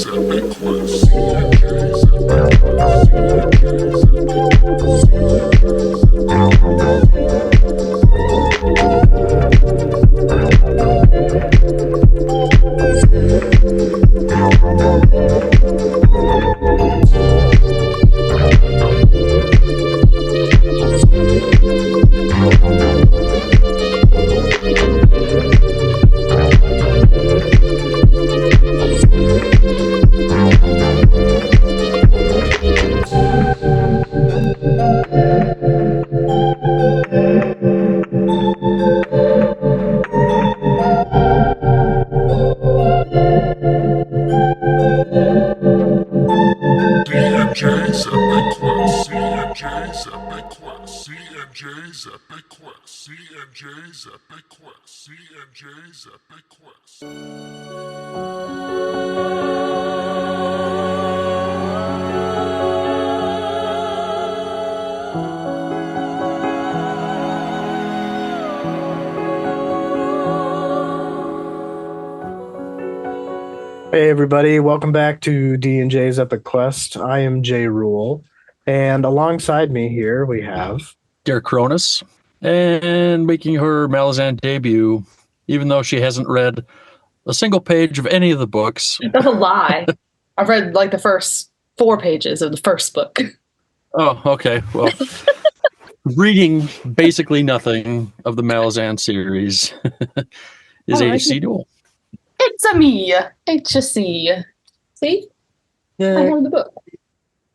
CMJ's Epic Quest. CMJ's Epic Quest. CMJ's Epic Quest. CMJ's Epic Quest. CMJ's Epic Quest. Hey everybody, welcome back to D&J's Epic Quest. I am Jay Rule, and alongside me here we have Derek Cronus, and making her Malazan debut, even though she hasn't read a single page of any of the books. That's a lie. I've read like the first 4 pages of the first book. Oh, okay. Well, reading basically nothing of the Malazan series is HC Duel. It's a me, HC. See? Yeah. I have the book.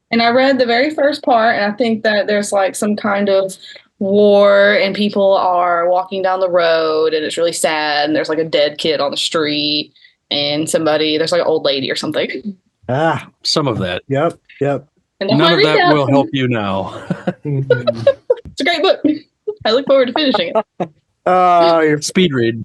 And I read the very first part, and I think that there's like some kind of war, and people are walking down the road, and it's really sad, and there's like a dead kid on the street, and there's like an old lady or something. Some of that. Yep. And None of that will help you now. It's a great book. I look forward to finishing it. Your Speed read.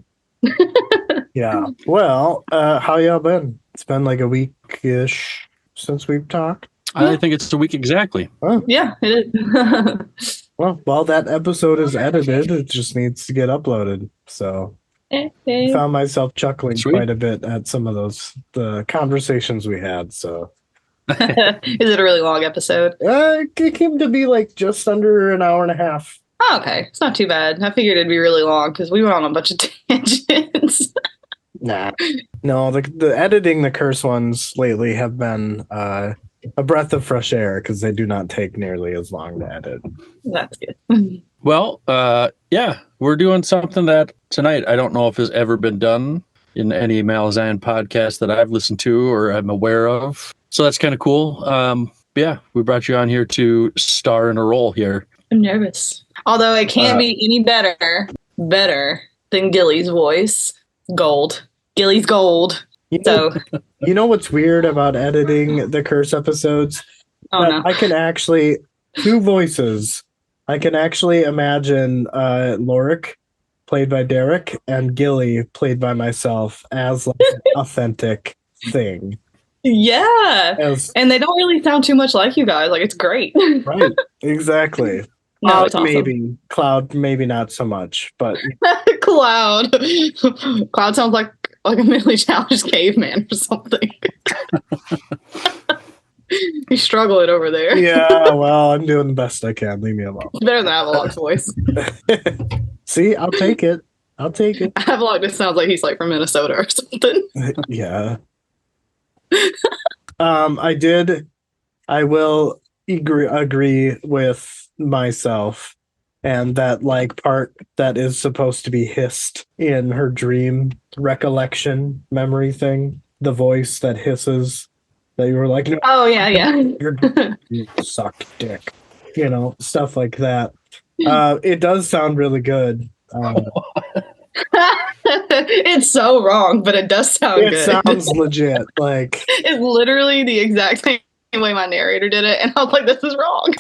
Yeah. Well, how y'all been? It's been like a week-ish since we've talked. I think it's a week exactly. Oh. Yeah, it is. Well, while that episode is edited, it just needs to get uploaded. So I found myself chuckling quite a bit at some of the conversations we had. So Is it a really long episode? it came to be like just under an hour and a half. Oh, okay. It's not too bad. I figured it'd be really long because we went on a bunch of tangents. Nah. No, the editing the curse ones lately have been a breath of fresh air because they do not take nearly as long to edit. That's good. Well, yeah, we're doing something that tonight I don't know if has ever been done in any Malazan podcast that I've listened to or I'm aware of. So that's kind of cool. Yeah, we brought you on here to star in a role here. I'm nervous. Although it can't be any better than Gilly's voice. Gold. Gilly's gold. You know what's weird about editing the curse episodes? Oh, no. I can actually, 2 voices. I can actually imagine Lorik, played by Derek, and Gilly, played by myself, as like an authentic thing. Yeah. And they don't really sound too much like you guys. Like, it's great. Right. Exactly. No, it's awesome. Maybe. Cloud, maybe not so much, but Cloud. Cloud sounds like a mentally challenged caveman or something. He's struggling over there. yeah, well, I'm doing the best I can. Leave me alone. It's better than Avalok's voice. See, I'll take it. Avalok just sounds like he's like from Minnesota or something. Yeah. I will agree with myself and that like part that is supposed to be hissed in her dream recollection memory thing, the voice that hisses that you were like, no, oh yeah you suck dick, stuff like that. It does sound really good. It's so wrong, but it does sound good. It sounds legit. Like it's literally the exact same way my narrator did it, and I was like, this is wrong.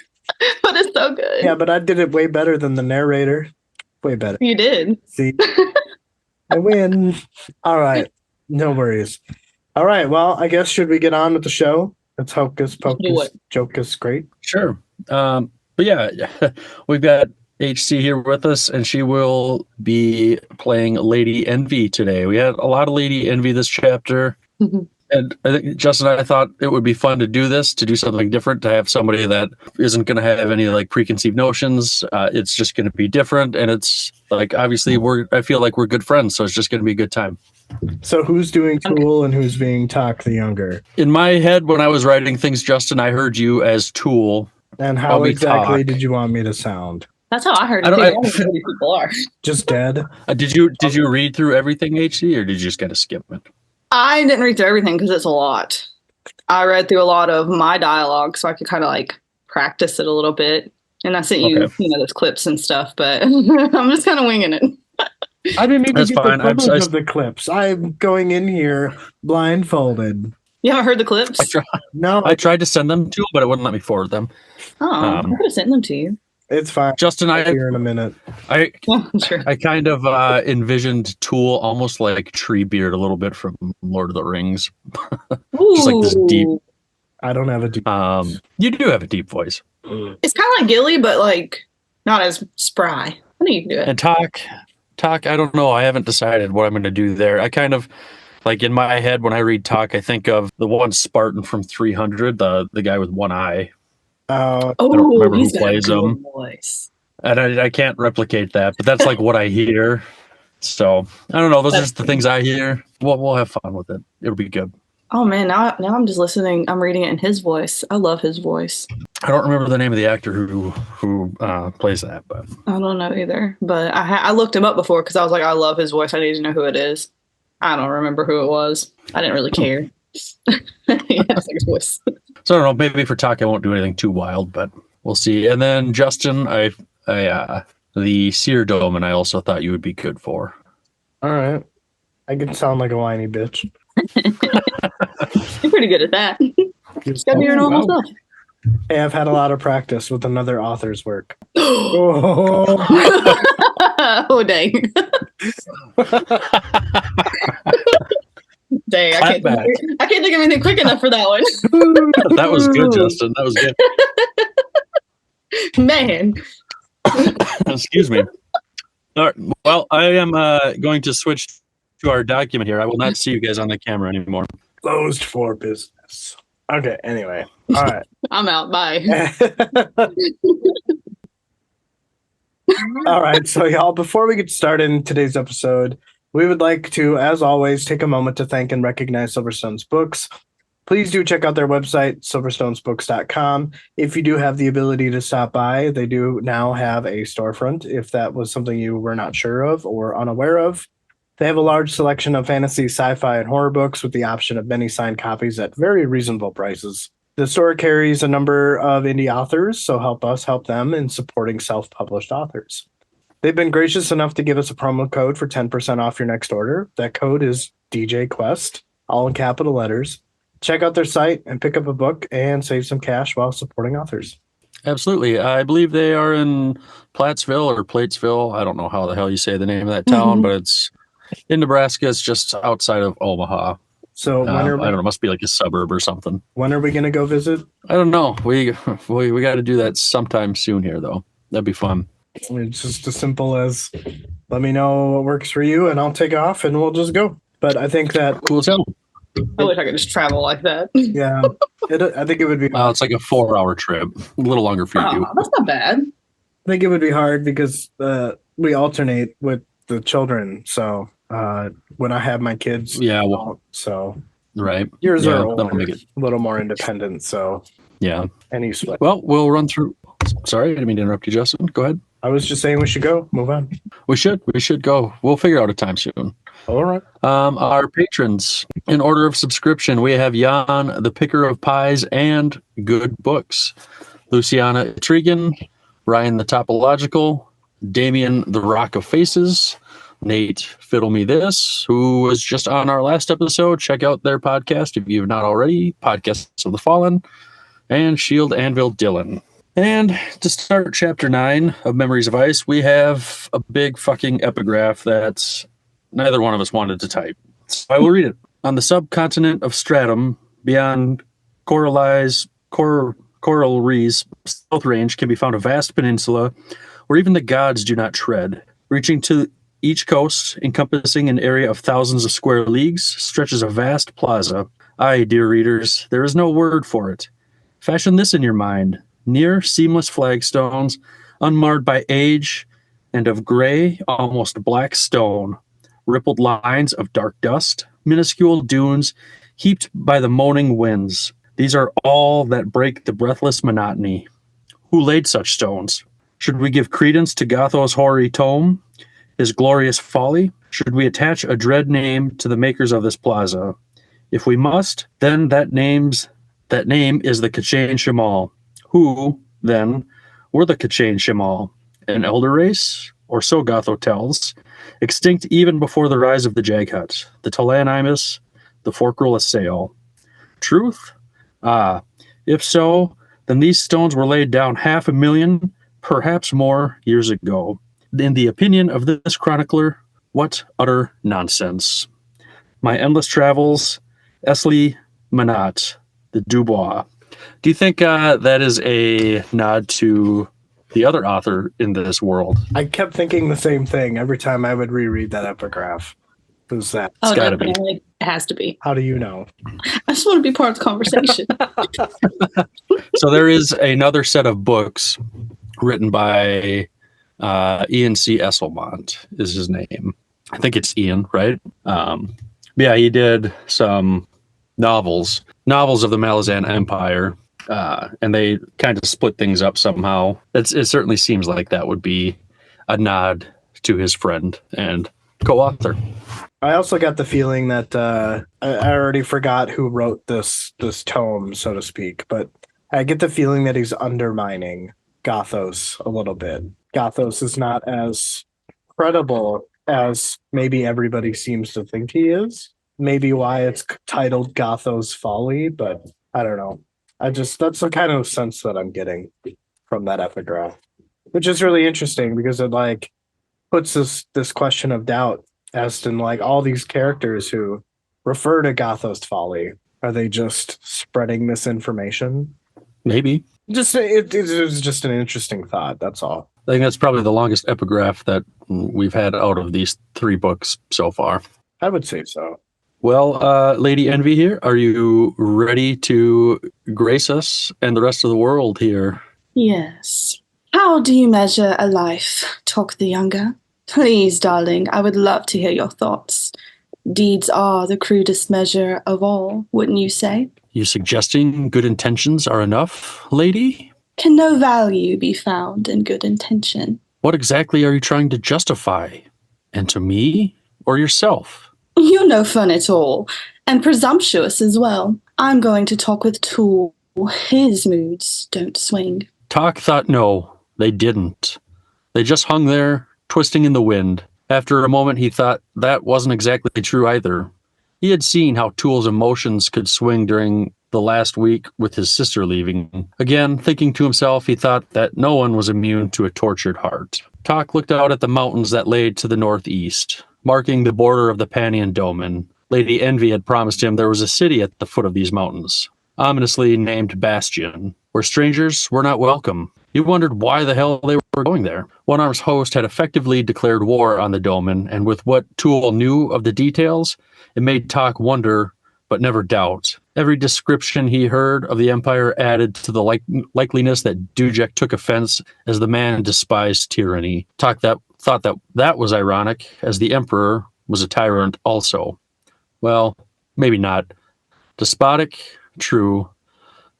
But it's so good. Yeah, but I did it way better than the narrator. Way better. You did. See? I win. All right. No worries. All right. Well, I guess should we get on with the show? It's Hocus Pocus Jocus Great. Sure. But yeah, we've got HC here with us, and she will be playing Lady Envy today. We had a lot of Lady Envy this chapter. And I think, Justin, I thought it would be fun to do this, to do something different, to have somebody that isn't going to have any like preconceived notions. It's just going to be different. And it's like, obviously I feel like we're good friends. So it's just going to be a good time. So who's doing Tool and who's being Talk the Younger? In my head, when I was writing things, Justin, I heard you as Tool. And how exactly did you want me to sound? That's how I heard it. I don't know who these people are. Just dead. Did you read through everything, HC, or did you just kind of skip it? I didn't read through everything because it's a lot. I read through a lot of my dialogue so I could kind of like practice it a little bit. And I sent you, those clips and stuff, but I'm just kind of winging it. I didn't even get the privilege of the clips. I'm going in here blindfolded. You haven't heard the clips? No. I tried to send them to him, but it wouldn't let me forward them. Oh, I could have sent them to you. It's fine. Justin, here in a minute. I kind of envisioned Tool almost like Treebeard a little bit from Lord of the Rings. Just like this deep. I don't have a deep voice. You do have a deep voice. It's kind of like Gilly, but like not as spry. I think you can do it. And Talk, I don't know. I haven't decided what I'm going to do there. I kind of, like in my head, when I read Talk, I think of the one Spartan from 300, the guy with one eye. I don't remember who plays him. Voice. And I can't replicate that, but that's like what I hear. So I don't know. Those are just the things I hear. We'll have fun with it. It'll be good. Oh man, now I'm just listening. I'm reading it in his voice. I love his voice. I don't remember the name of the actor who plays that, but I don't know either. But I looked him up before because I was like, I love his voice. I need to know who it is. I don't remember who it was. I didn't really care. Yeah, it's like his voice. So I don't know. Maybe for Talk, I won't do anything too wild, but we'll see. And then Justin, the Seer Domin, I also thought you would be good for. All right, I can sound like a whiny bitch. You're pretty good at that. Just gotta be your normal stuff. Hey, I've had a lot of practice with another author's work. Oh dang. Dang, I can't think of anything quick enough for that one. That was good, Justin. That was good. Man. Excuse me. All right. Well, I am going to switch to our document here. I will not see you guys on the camera anymore. Closed for business. Okay, anyway. All right. I'm out. Bye. All right, so y'all, before we get started in today's episode, we would like to, as always, take a moment to thank and recognize Silverstone's Books. Please do check out their website, silverstonesbooks.com. If you do have the ability to stop by, they do now have a storefront, if that was something you were not sure of or unaware of. They have a large selection of fantasy, sci-fi, and horror books with the option of many signed copies at very reasonable prices. The store carries a number of indie authors, so help us help them in supporting self-published authors. They've been gracious enough to give us a promo code for 10% off your next order. That code is DJ Quest, all in capital letters. Check out their site and pick up a book and save some cash while supporting authors. Absolutely. I believe they are in Plattsville or Platesville. I don't know how the hell you say the name of that town, but it's in Nebraska. It's just outside of Omaha. So I don't know. It must be like a suburb or something. When are we going to go visit? I don't know. We got to do that sometime soon here, though. That'd be fun. It's just as simple as let me know what works for you, and I'll take off, and we'll just go. But I think that cool as hell. I wish I could just travel like that. Yeah, I think it would be. It's like a 4-hour trip, a little longer for you. That's not bad. I think it would be hard because we alternate with the children. So when I have my kids, so right, yours are older, a little more independent. So any sweat. Well, we'll run through. Sorry, I didn't mean to interrupt you, Justin. Go ahead. I was just saying we should go. Move on. We should go. We'll figure out a time soon. All right. Our patrons, in order of subscription, we have Jan, the Picker of Pies and Good Books, Luciana Etrigan, Ryan, the Topological, Damien, the Rock of Faces, Nate, Fiddle Me This, who was just on our last episode. Check out their podcast if you've not already, Podcasts of the Fallen, and Shield Anvil Dylan. And to start Chapter 9 of Memories of Ice, we have a big fucking epigraph that neither one of us wanted to type. So I will read it. On the subcontinent of Stratum, beyond Coral Rees south range, can be found a vast peninsula where even the gods do not tread. Reaching to each coast, encompassing an area of thousands of square leagues, stretches a vast plaza. Aye, dear readers, there is no word for it. Fashion this in your mind. Near seamless flagstones, unmarred by age, and of gray, almost black stone, rippled lines of dark dust, minuscule dunes heaped by the moaning winds. These are all that break the breathless monotony. Who laid such stones? Should we give credence to Gotho's hoary tome, his glorious folly? Should we attach a dread name to the makers of this plaza? If we must, then that name is the Kachain Shamal. Who, then, were the Kachain Shamal? An elder race? Or so Gotho tells, extinct even before the rise of the Jaghut, the Talanimus, the Forkrul Assail. Truth? Ah, if so, then these stones were laid down 500,000, perhaps more, years ago. In the opinion of this chronicler, what utter nonsense. My endless travels, Esli Manat, the Dubois. Do you think that is a nod to the other author in this world? I kept thinking the same thing every time I would reread that epigraph. Who's that? Oh, gotta be. definitely. It has to be. How do you know? I just want to be part of the conversation. So there is another set of books written by Ian C. Esselmont is his name. I think it's Ian, right? Yeah, he did some novels of the Malazan Empire, and they kind of split things up somehow. It certainly seems like that would be a nod to his friend and co-author. I also got the feeling that I already forgot who wrote this tome, so to speak, but I get the feeling that he's undermining Gothos a little bit. Gothos is not as credible as maybe everybody seems to think he is. Maybe why it's titled Gotho's Folly, but I don't know. That's the kind of sense that I'm getting from that epigraph, which is really interesting because it like puts this question of doubt as to like all these characters who refer to Gotho's Folly. Are they just spreading misinformation? Maybe. It was just an interesting thought. That's all. I think that's probably the longest epigraph that we've had out of these 3 books so far. I would say so. Well, Lady Envy here, are you ready to grace us and the rest of the world here? Yes. How do you measure a life? Talk the younger. Please, darling, I would love to hear your thoughts. Deeds are the crudest measure of all, wouldn't you say? You suggesting good intentions are enough, lady? Can no value be found in good intention? What exactly are you trying to justify? And to me or yourself? You're no fun at all, and presumptuous as well. I'm going to talk with Tool. His moods don't swing. Talk thought no, they didn't. They just hung there, twisting in the wind. After a moment, he thought that wasn't exactly true either. He had seen how Tool's emotions could swing during the last week with his sister leaving. Again, thinking to himself, he thought that no one was immune to a tortured heart. Talk looked out at the mountains that lay to the northeast, marking the border of the Pannion Domin. Lady Envy had promised him there was a city at the foot of these mountains, ominously named Bastion, where strangers were not welcome. He wondered why the hell they were going there. One Arm's host had effectively declared war on the Domin, and with what Tool knew of the details, it made Talk wonder, but never doubt. Every description he heard of the Empire added to the likeliness that Dujek took offense as the man despised tyranny. Talk thought that was ironic, as the Emperor was a tyrant also. Well, maybe not. Despotic, true.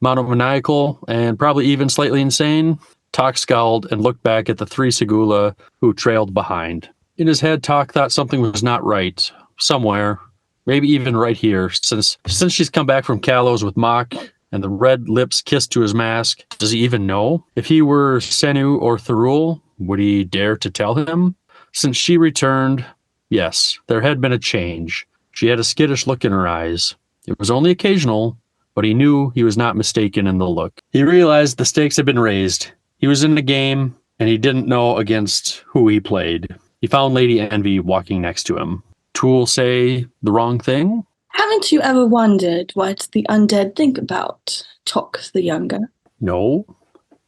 Monomaniacal, and probably even slightly insane. Talk scowled and looked back at the 3 Segula who trailed behind. In his head, Talk thought something was not right. Somewhere. Maybe even right here, since she's come back from Kalos with Mock, and the red lips kissed to his mask. Does he even know? If he were Senu or Thurul, would he dare to tell him? Since she returned, yes, there had been a change. She had a skittish look in her eyes. It was only occasional, but he knew he was not mistaken in the look. He realized the stakes had been raised. He was in the game, and he didn't know against who he played. He found Lady Envy walking next to him. Tool say the wrong thing? Haven't you ever wondered what the undead think about Talk the younger? No.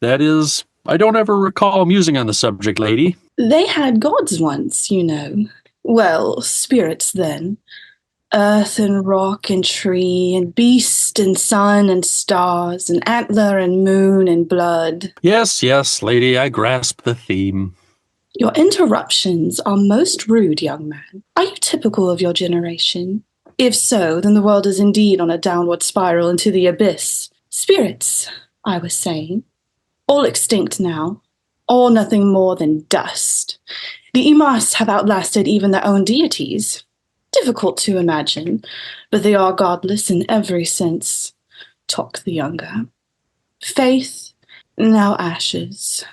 That is, I don't ever recall musing on the subject, lady. They had gods once, you know. Well, spirits then. Earth and rock and tree and beast and sun and stars and antler and moon and blood. Yes, yes, lady, I grasp the theme. Your interruptions are most rude, young man. Are you typical of your generation? If so, then the world is indeed on a downward spiral into the abyss. Spirits, I was saying, all extinct now, all nothing more than dust. The Imas have outlasted even their own deities. Difficult to imagine, but they are godless in every sense. Talk the younger. Faith, now ashes.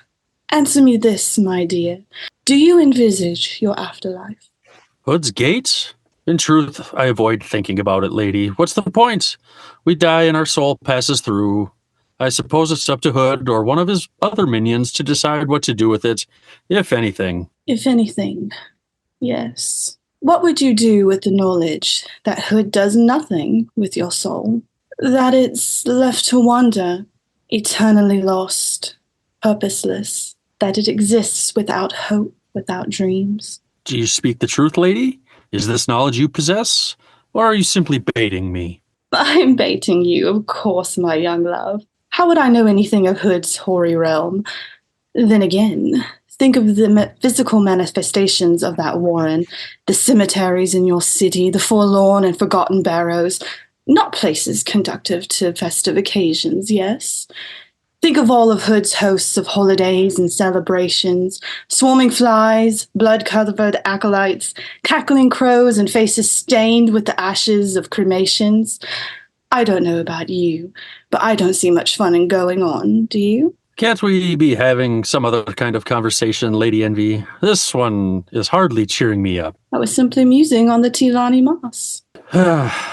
Answer me this, my dear. Do you envisage your afterlife? Hood's Gate? In truth, I avoid thinking about it, lady. What's the point? We die and our soul passes through. I suppose it's up to Hood or one of his other minions to decide what to do with it, if anything. If anything, yes. What would you do with the knowledge that Hood does nothing with your soul? That it's left to wander, eternally lost, purposeless, that it exists without hope, without dreams? Do you speak the truth, lady? Is this knowledge you possess? Or are you simply baiting me? I'm baiting you, of course, my young love. How would I know anything of Hood's hoary realm? Then again, think of the physical manifestations of that warren, the cemeteries in your city, the forlorn and forgotten barrows, not places conducive to festive occasions, yes? Think of all of Hood's hosts of holidays and celebrations, swarming flies, blood-covered acolytes, cackling crows, and faces stained with the ashes of cremations. I don't know about you, but I don't see much fun in going on, do you? Can't we be having some other kind of conversation, Lady Envy? This one is hardly cheering me up. I was simply musing on the Tilani moss.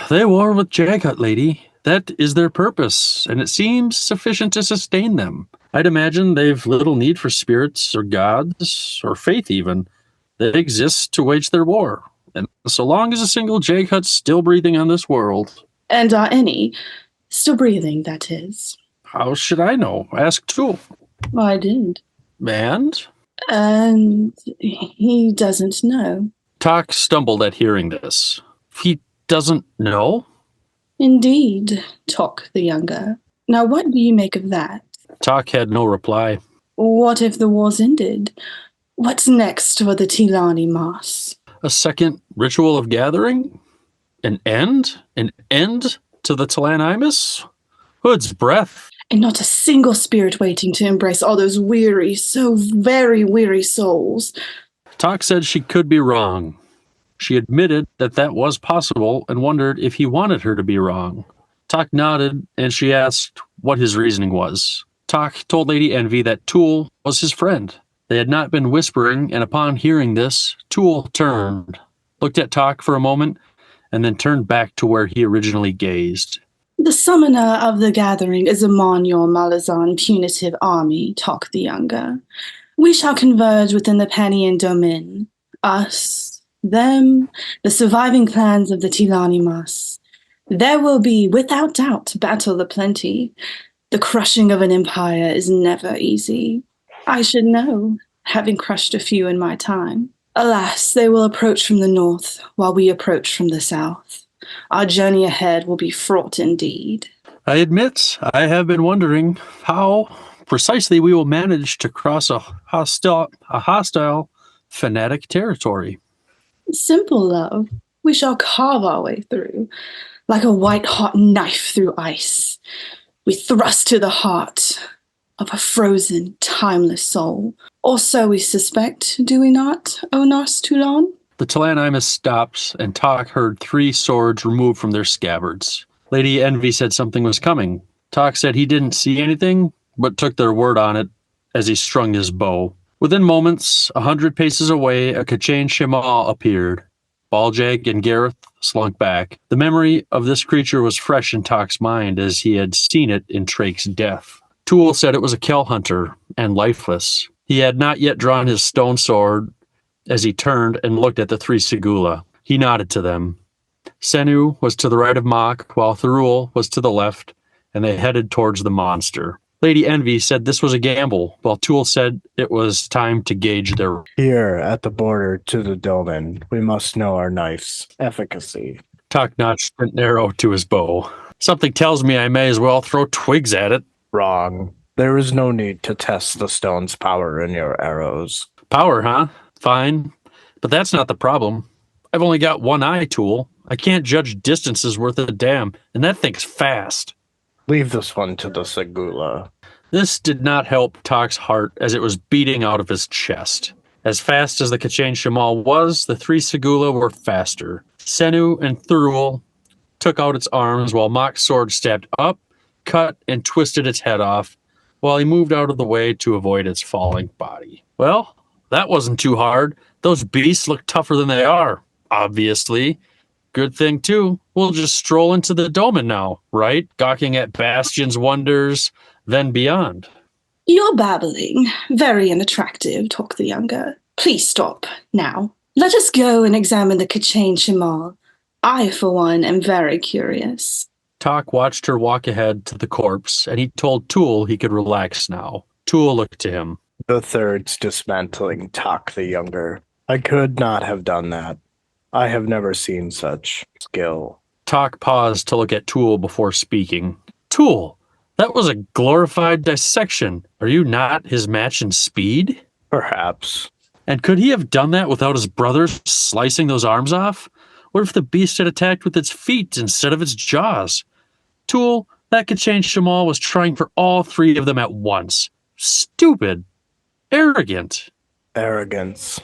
They war with Jaghut, lady. That is their purpose, and it seems sufficient to sustain them. I'd imagine they've little need for spirits or gods, or faith even. They exist to wage their war. And so long as a single Jaghut's still breathing on this world. And are any still breathing, that is? How should I know? Ask Tool. I did. And? And he doesn't know. Tak stumbled at hearing this. He doesn't know? Indeed, Tok the younger. Now what do you make of that? Tak had no reply. What if the war's ended? What's next for the Tilani Moss? A second ritual of gathering? An end? An end to the Talanimus? Hood's breath. And not a single spirit waiting to embrace all those weary, so very weary souls. Tak said she could be wrong. She admitted that that was possible and wondered if he wanted her to be wrong. Tak nodded, and she asked what his reasoning was. Tak told Lady Envy that Tool was his friend. They had not been whispering, and upon hearing this, Tool turned, looked at Tak for a moment, and then turned back to where he originally gazed. The summoner of the gathering is among your Malazan punitive army, Tok the younger. We shall converge within the Pannion Domin. Us, them, the surviving clans of the Tilani Mas. There will be, without doubt, battle aplenty. The crushing of an empire is never easy. I should know, having crushed a few in my time. Alas, they will approach from the north, while we approach from the south. Our journey ahead will be fraught indeed. I admit, I have been wondering how precisely we will manage to cross a hostile fanatic territory. Simple, love. We shall carve our way through, like a white-hot knife through ice. We thrust to the heart of a frozen, timeless soul. Or so we suspect, do we not, O Nars Toulon? The Talanimus stopped, and Tak heard 3 swords removed from their scabbards. Lady Envy said something was coming. Tak said he didn't see anything, but took their word on it as he strung his bow. Within moments, 100 paces away, a Kachain Shema appeared. Baljag and Gareth slunk back. The memory of this creature was fresh in Tak's mind as he had seen it in Trake's death. Tool said it was a Kell hunter and lifeless. He had not yet drawn his stone sword as he turned and looked at the 3 Segula. He nodded to them. Senu was to the right of Mok, while Thurul was to the left, and they headed towards the monster. Lady Envy said this was a gamble, while Tool said it was time to gauge their... Here at the border to the Domin, we must know our knife's efficacy. Talk notched an arrow to his bow. Something tells me I may as well throw twigs at it. Wrong. There is no need to test the stone's power in your arrows. Power, huh? Fine. But that's not the problem. I've only got one eye, Tool. I can't judge distances worth a damn, and that thing's fast. Leave this one to the Segula. This did not help Talk's heart as it was beating out of his chest. As fast as the Kachain Shamal was, the three Segula were faster. Senu and Thurul took out its arms while Mock's sword stabbed up, cut, and twisted its head off, while he moved out of the way to avoid its falling body. Well, that wasn't too hard. Those beasts look tougher than they are, obviously. Good thing, too. We'll just stroll into the Domin now, right? Gawking at Bastion's wonders, then beyond. You're babbling. Very unattractive, Talk the Younger. Please stop, now. Let us go and examine the Kachain Shamal. I, for one, am very curious. Talk watched her walk ahead to the corpse, and he told Tool he could relax now. Tool looked to him. The third's dismantling Talk the Younger. I could not have done that. I have never seen such skill. Talk paused to look at Tool before speaking. Tool, that was a glorified dissection. Are you not his match in speed? Perhaps. And could he have done that without his brothers slicing those arms off? What if the beast had attacked with its feet instead of its jaws? Tool, that Kachain Shamal was trying for all three of them at once. Stupid. Arrogant. Arrogance.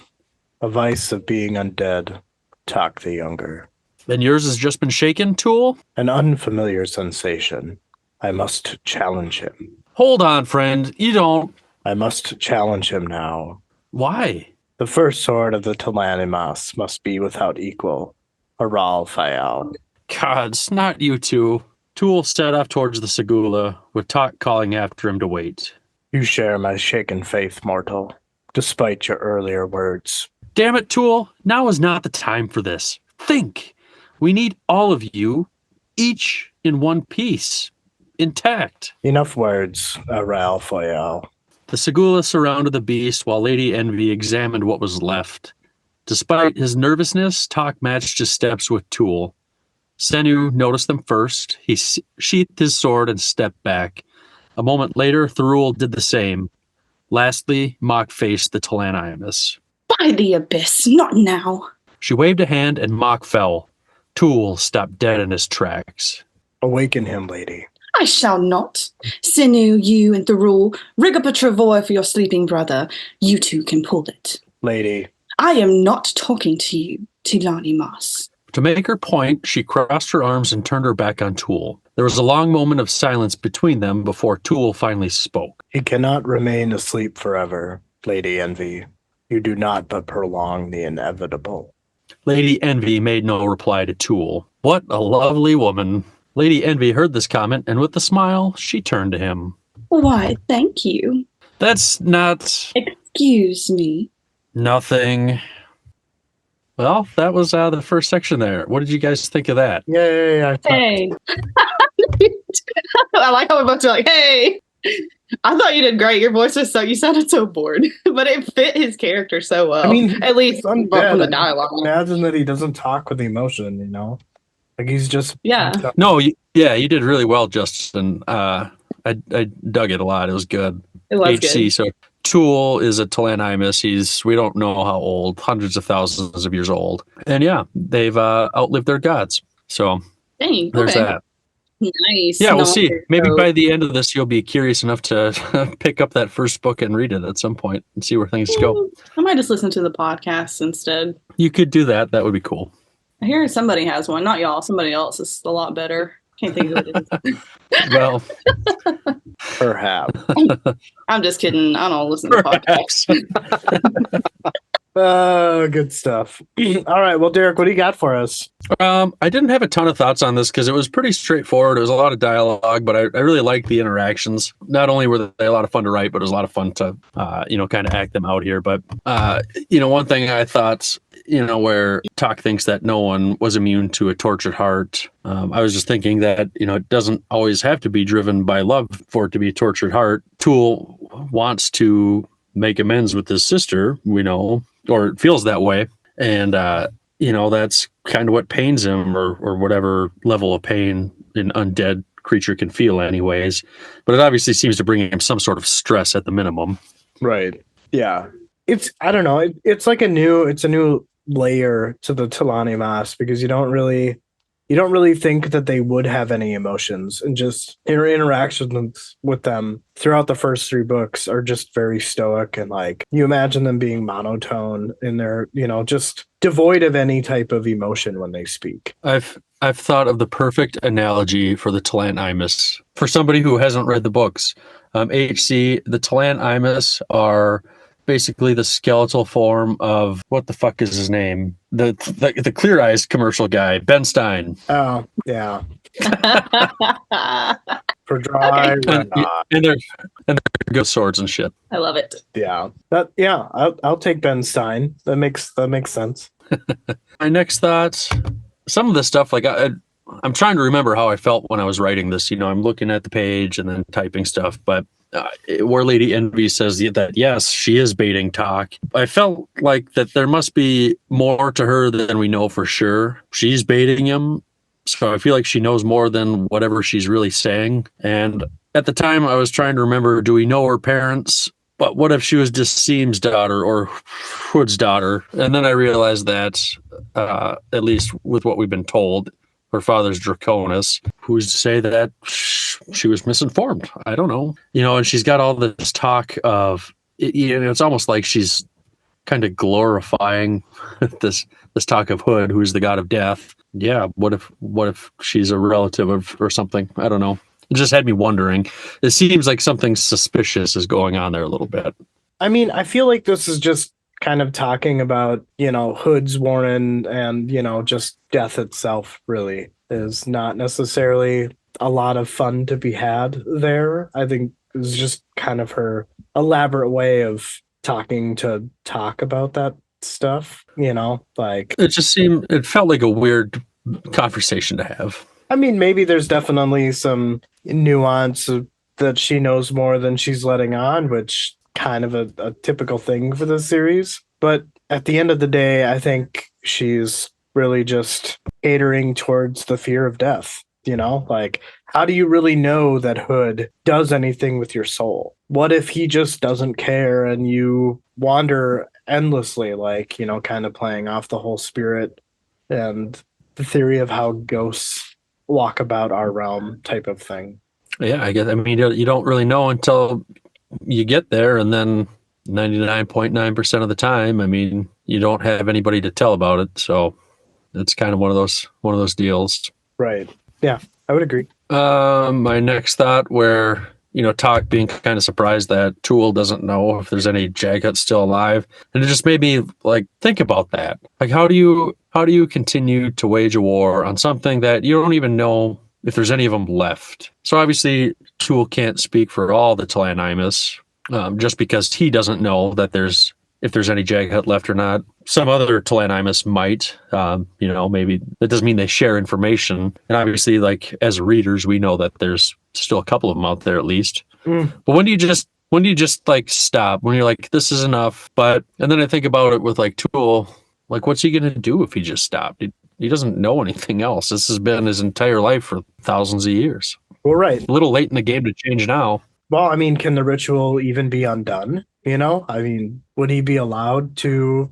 A vice of being undead. Talk the Younger. Then yours has just been shaken, Tool? An unfamiliar sensation. I must challenge him. Hold on, friend. You don't. I must challenge him now. Why? The first sword of the Talanimas must be without equal. Aral Fayal. Gods, not you two. Tool set off towards the Segula, with Talk calling after him to wait. You share my shaken faith, mortal, despite your earlier words. Damn it, Tool. Now is not the time for this. Think. We need all of you, each in one piece, intact. Enough words, Aral Fayal. The Segula surrounded the beast while Lady Envy examined what was left. Despite his nervousness, Talk matched his steps with Tool. Senu noticed them first. He sheathed his sword and stepped back. A moment later, Thurul did the same. Lastly, Mock faced the Talanimus. By the abyss, not now. She waved a hand and Mock fell. Tool stopped dead in his tracks. Awaken him, lady. I shall not. Sinu, you and Thurul, rig up a travois for your sleeping brother. You two can pull it. Lady. I am not talking to you, Tilani Mas. To make her point, she crossed her arms and turned her back on Tool. There was a long moment of silence between them before Tool finally spoke. He cannot remain asleep forever, Lady Envy. You do not but prolong the inevitable. Lady Envy made no reply to Tool. What a lovely woman. Lady Envy heard this comment, and with a smile, she turned to him. Why, thank you. That's not... Excuse me. Nothing. Well, that was the first section there. What did you guys think of that? Yeah. Hey. I like how we're both like, hey. I thought you did great. Your voice was you sounded so bored, but it fit his character so well. I mean, at least from undead. the dialogue. Imagine that he doesn't talk with emotion, you know? Like he's just... Yeah. No, you did really well, Justin. I dug it a lot. It was good. It was HC, good. so Tool is a Talanimus. We don't know how old, hundreds of thousands of years old. And yeah, they've outlived their gods. So Dang, there's okay. that. Nice. Yeah, we'll see. Maybe So- by the end of this, you'll be curious enough to pick up that first book and read it at some point and see where things go. I might just listen to the podcast instead. You could do that. That would be cool. I hear somebody has one. Not y'all. Somebody else is a lot better. Can't think of it. Well, Perhaps. I'm just kidding. I don't listen to podcasts. perhaps. Oh, good stuff. All right. Well, Derek, what do you got for us? I didn't have a ton of thoughts on this because it was pretty straightforward. It was a lot of dialogue, but I really liked the interactions. Not only were they a lot of fun to write, but it was a lot of fun to, kind of act them out here. But, one thing I thought, where Talk thinks that no one was immune to a tortured heart. I was just thinking that, it doesn't always have to be driven by love for it to be a tortured heart. Tool wants to make amends with his sister, or it feels that way. And, that's kind of what pains him, or whatever level of pain an undead creature can feel anyways. But it obviously seems to bring him some sort of stress at the minimum. Right. Yeah. I don't know. It's like a new layer to the Talani Mas, because you don't really think that they would have any emotions, and just interactions with them throughout the first 3 books are just very stoic, and like you imagine them being monotone in their, just devoid of any type of emotion when they speak. I've thought of the perfect analogy for the Talant Imus for somebody who hasn't read the books. HC, the Talant Imus are basically the skeletal form of, what the fuck is his name? The Clear Eyes commercial guy, Ben Stein. Oh, yeah. For dry and, and they're good swords and shit. I love it. Yeah. I'll take Ben Stein. That makes sense. My next thoughts, some of this stuff, like I'm trying to remember how I felt when I was writing this. I'm looking at the page and then typing stuff, but where Lady Envy says that yes, she is baiting talk, I felt like that there must be more to her than we know for sure. She's baiting him, so I feel like she knows more than whatever she's really saying. And at the time, I was trying to remember, do we know her parents? But what if she was just Seam's daughter or Hood's daughter? And then I realized that, at least with what we've been told, her father's Draconis. Who's to say that she was misinformed? I don't know. And she's got all this talk of, it's almost like she's kind of glorifying this talk of Hood, who's the god of death. Yeah, what if she's a relative of or something? I don't know. It just had me wondering. It seems like something suspicious is going on there a little bit. I mean, I feel like this is just kind of talking about, Hood's Warren, and, just death itself really is not necessarily a lot of fun to be had there. I think it was just kind of her elaborate way of talk about that stuff, like it felt like a weird conversation to have. I mean, maybe there's definitely some nuance that she knows more than she's letting on, which kind of a typical thing for this series. But at the end of the day, I think she's really just catering towards the fear of death. Like, how do you really know that Hood does anything with your soul? What if he just doesn't care and you wander endlessly, like, kind of playing off the whole spirit and the theory of how ghosts walk about our realm type of thing. Yeah, I guess. I mean, you don't really know until you get there, and then 99.9% of the time, I mean, you don't have anybody to tell about it. So it's kind of one of those deals. Right. Yeah, I would agree. My next thought, where Talk being kind of surprised that Tool doesn't know if there's any Jaghuts still alive, and it just made me like think about that. Like, how do you continue to wage a war on something that you don't even know if there's any of them left? So obviously, Tool can't speak for all the Talanimus, just because he doesn't know that if there's any Jaghut left or not. Some other Talanimus might, maybe that doesn't mean they share information. And obviously, like, as readers, we know that there's still a couple of them out there at least. But when do you just like stop? When you're like, this is enough. And then I think about it with like Tool, like, what's he going to do if he just stopped? He doesn't know anything else. This has been his entire life for thousands of years. Well, right. A little late in the game to change now. Well, I mean, can the ritual even be undone? I mean, would he be allowed to?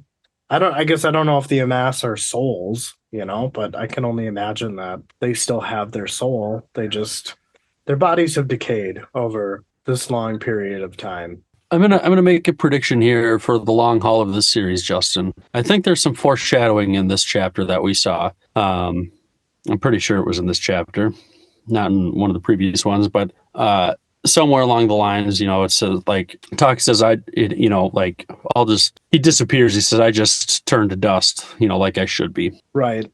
I guess I don't know if the Amass are souls, but I can only imagine that they still have their soul. Their bodies have decayed over this long period of time. I'm gonna make a prediction here for the long haul of this series, Justin. I think there's some foreshadowing in this chapter that we saw. I'm pretty sure it was in this chapter, not in one of the previous ones, but somewhere along the lines, it says like Talk says, he disappears. He says, I just turned to dust, like I should be. Right.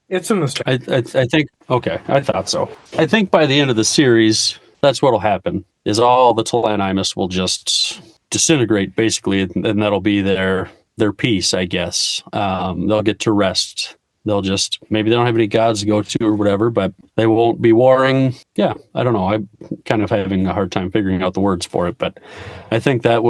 It's in this. I think, okay, I thought so. I think by the end of the series, that's what'll happen, is all the Talanimus will just disintegrate, basically, and that'll be their peace, I guess. They'll get to rest. They'll just, maybe they don't have any gods to go to or whatever, but they won't be warring. Yeah, I don't know. I'm kind of having a hard time figuring out the words for it, but I think that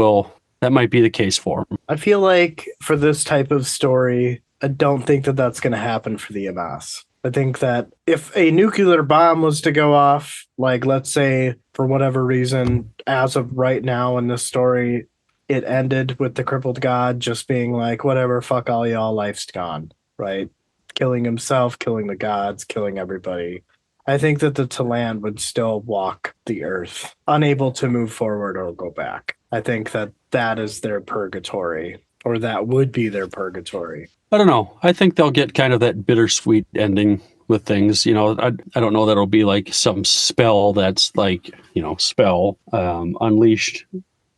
might be the case for them. I feel like for this type of story, I don't think that that's going to happen for the Yamas. I think that if a nuclear bomb was to go off, like let's say for whatever reason, as of right now in this story, it ended with the crippled god just being like, whatever, fuck all y'all, life's gone, right? Killing himself, killing the gods, killing everybody. I think that the Talan would still walk the earth, unable to move forward or go back. I think that that is their purgatory, or that would be their purgatory. I don't know. I think they'll get kind of that bittersweet ending with things. You know, I don't know that it'll be like some spell that's like, you know, unleashed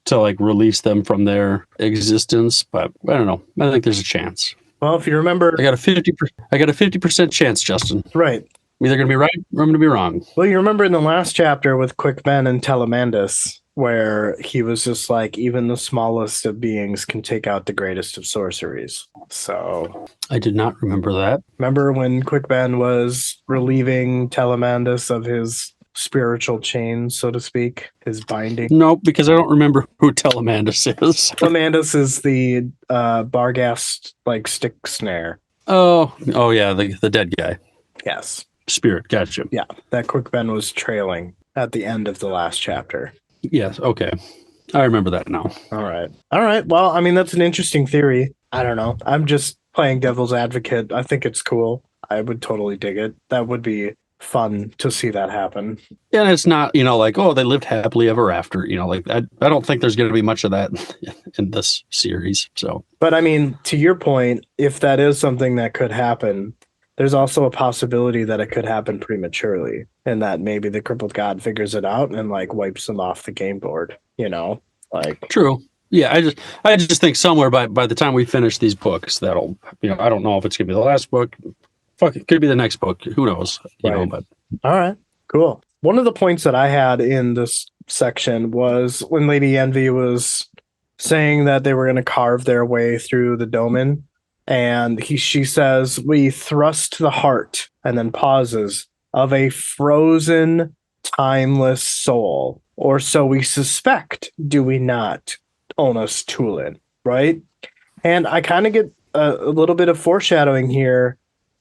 to like release them from their existence. But I don't know. I think there's a chance. Well, if you remember, I got a 50% chance, Justin. right. I'm either going to be right or I'm going to be wrong. Well, you remember in the last chapter with Quick Ben and Telemandus, where he was just like, even the smallest of beings can take out the greatest of sorceries. So I did not remember that. remember when Quick Ben was relieving Telemandus of his spiritual chain, so to speak, his binding? Nope, because I don't remember who Telemandus is. Telemandus is the Barghast like stick snare. Oh yeah, the dead guy. Yes. Spirit, gotcha. Yeah, that Quick Ben was trailing at the end of the last chapter. Yes, okay. I remember that now. All right. Well, I mean, that's an interesting theory. I don't know. I'm just playing devil's advocate. I think it's cool. I would totally dig it. That would be fun to see that happen. And it's not, you know, like, oh, they lived happily ever after. You know, like I don't think there's going to be much of that in this series. So, but I mean, to your point, if that is something that could happen, there's also a possibility that it could happen prematurely, and that maybe the crippled god figures it out and like wipes them off the game board. You know, like true. Yeah, I just think somewhere by the time we finish these books, that'll, you know, I don't know if it's gonna be the last book. Fuck, it could be the next book. Who knows? You know, but all right, cool. One of the points that I had in this section was when Lady Envy was saying that they were going to carve their way through the Domin, and she says, "We thrust the heart," and then pauses, "of a frozen, timeless soul, or so we suspect, do we not, Onus Tulin?" Right? And I kind of get a little bit of foreshadowing here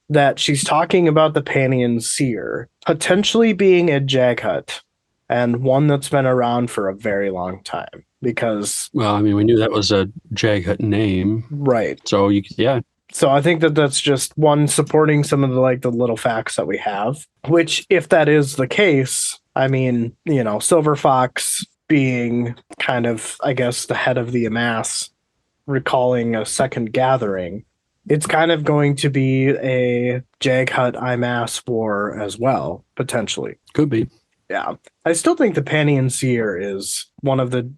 that she's talking about the Pannion Seer potentially being a Jaghut, and one that's been around for a very long time. Because, well, I mean, we knew that was a Jaghut name, right? So yeah. So I think that that's just one supporting some of the little facts that we have. Which, if that is the case, I mean, you know, Silver Fox being kind of, I guess, the head of the Amass, recalling a second gathering, it's kind of going to be a Jaghut Imass war as well, potentially. Could be. Yeah. I still think the Pannion Seer is one of the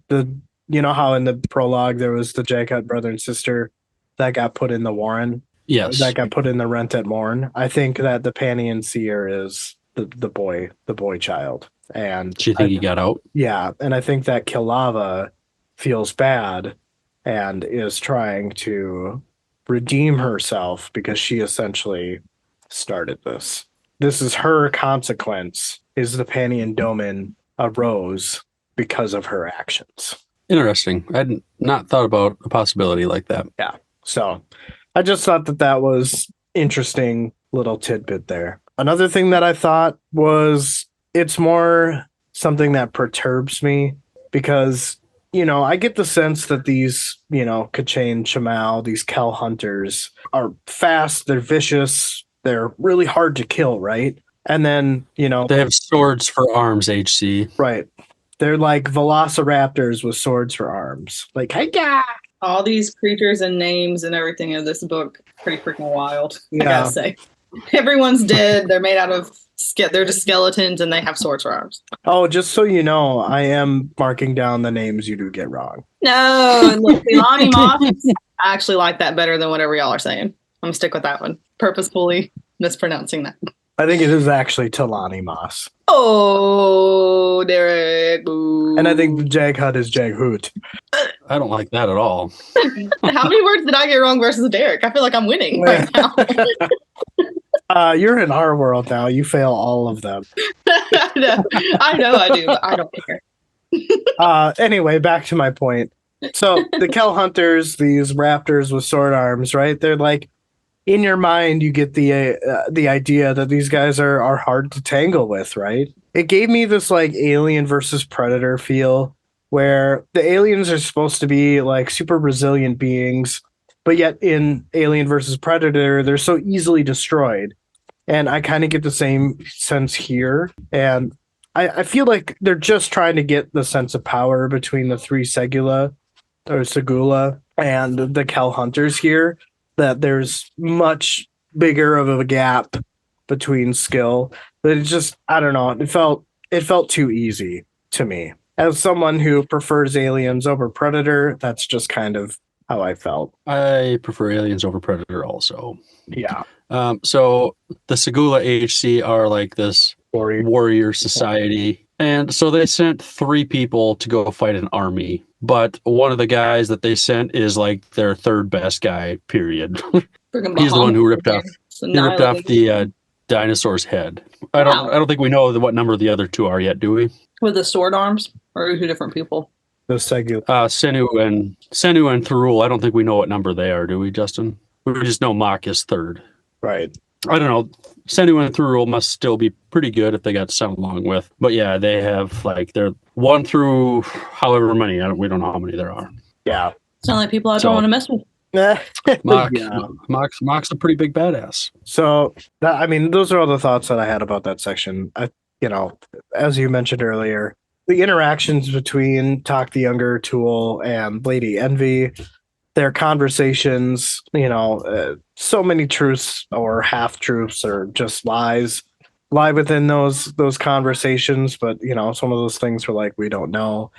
you know how in the prologue there was the Jaghut brother and sister that got put in the Warren? Yes. That got put in the Rent at Morn. I think that the Pannion Seer is the boy child. And do you think he got out? Yeah. And I think that Kilava feels bad and is trying to redeem herself because she essentially started this. This is her consequence, is the Pannion Domin arose because of her actions. Interesting. I had not thought about a possibility like that. Yeah. So I just thought that was interesting little tidbit there. Another thing that I thought was it's more something that perturbs me because, you know, I get the sense that these, you know, Kachain, Shamal, these Kel hunters are fast, they're vicious, they're really hard to kill, right? And then, you know, they have swords for arms, HC. Right. They're like velociraptors with swords for arms. Like, hey, yeah. All these creatures and names and everything in this book, pretty freaking wild. Yeah. I gotta say, everyone's dead. They're made out of they're just skeletons, and they have swords for arms. Oh, just so you know, I am marking down the names you do get wrong. No, and look, Lonnie Moss. I actually like that better than whatever y'all are saying. I'm gonna stick with that one. Purposefully mispronouncing that. I think it is actually Talani Moss. Oh, Derek. Boo. And I think the Jaghut is Jaghoot. I don't like that at all. How many words did I get wrong versus Derek? I feel like I'm winning right now. You're in our world now. You fail all of them. I know I do, but I don't care. Anyway, back to my point. So the Kel hunters, these raptors with sword arms, right? They're like, in your mind, you get the idea that these guys are hard to tangle with, right? It gave me this like Alien versus Predator feel, where the aliens are supposed to be like super resilient beings, but yet in Alien versus Predator, they're so easily destroyed. And I kind of get the same sense here. And I feel like they're just trying to get the sense of power between the three Segula and the Kel Hunters here, that there's much bigger of a gap between skill. But it just, I don't know, it felt too easy to me. As someone who prefers aliens over Predator, that's just kind of how I felt. I prefer Aliens over Predator also. Yeah. So the Segula HC are like this warrior society. And so they sent 3 people to go fight an army. But one of the guys that they sent is like their third best guy, period. He's the one who ripped off the dinosaur's head. I don't think we know what number the other 2 are yet, do we? With the sword arms, or 2 different people? The Segula. Senu and Thurul, I don't think we know what number they are, do we, Justin? We just know Mach is third. Right. I don't know. Senu and Thurul must still be pretty good if they got sound along with. But yeah, they have like they're 1 through however many. We don't know how many there are. Yeah. Sound like people I don't want to mess with. Mach's a pretty big badass. So those are all the thoughts that I had about that section. As you mentioned earlier, the interactions between Tok the Younger, Tool, and Lady Envy, their conversations, so many truths or half truths or just lies lie within those conversations. But it's one of those things where like we don't know,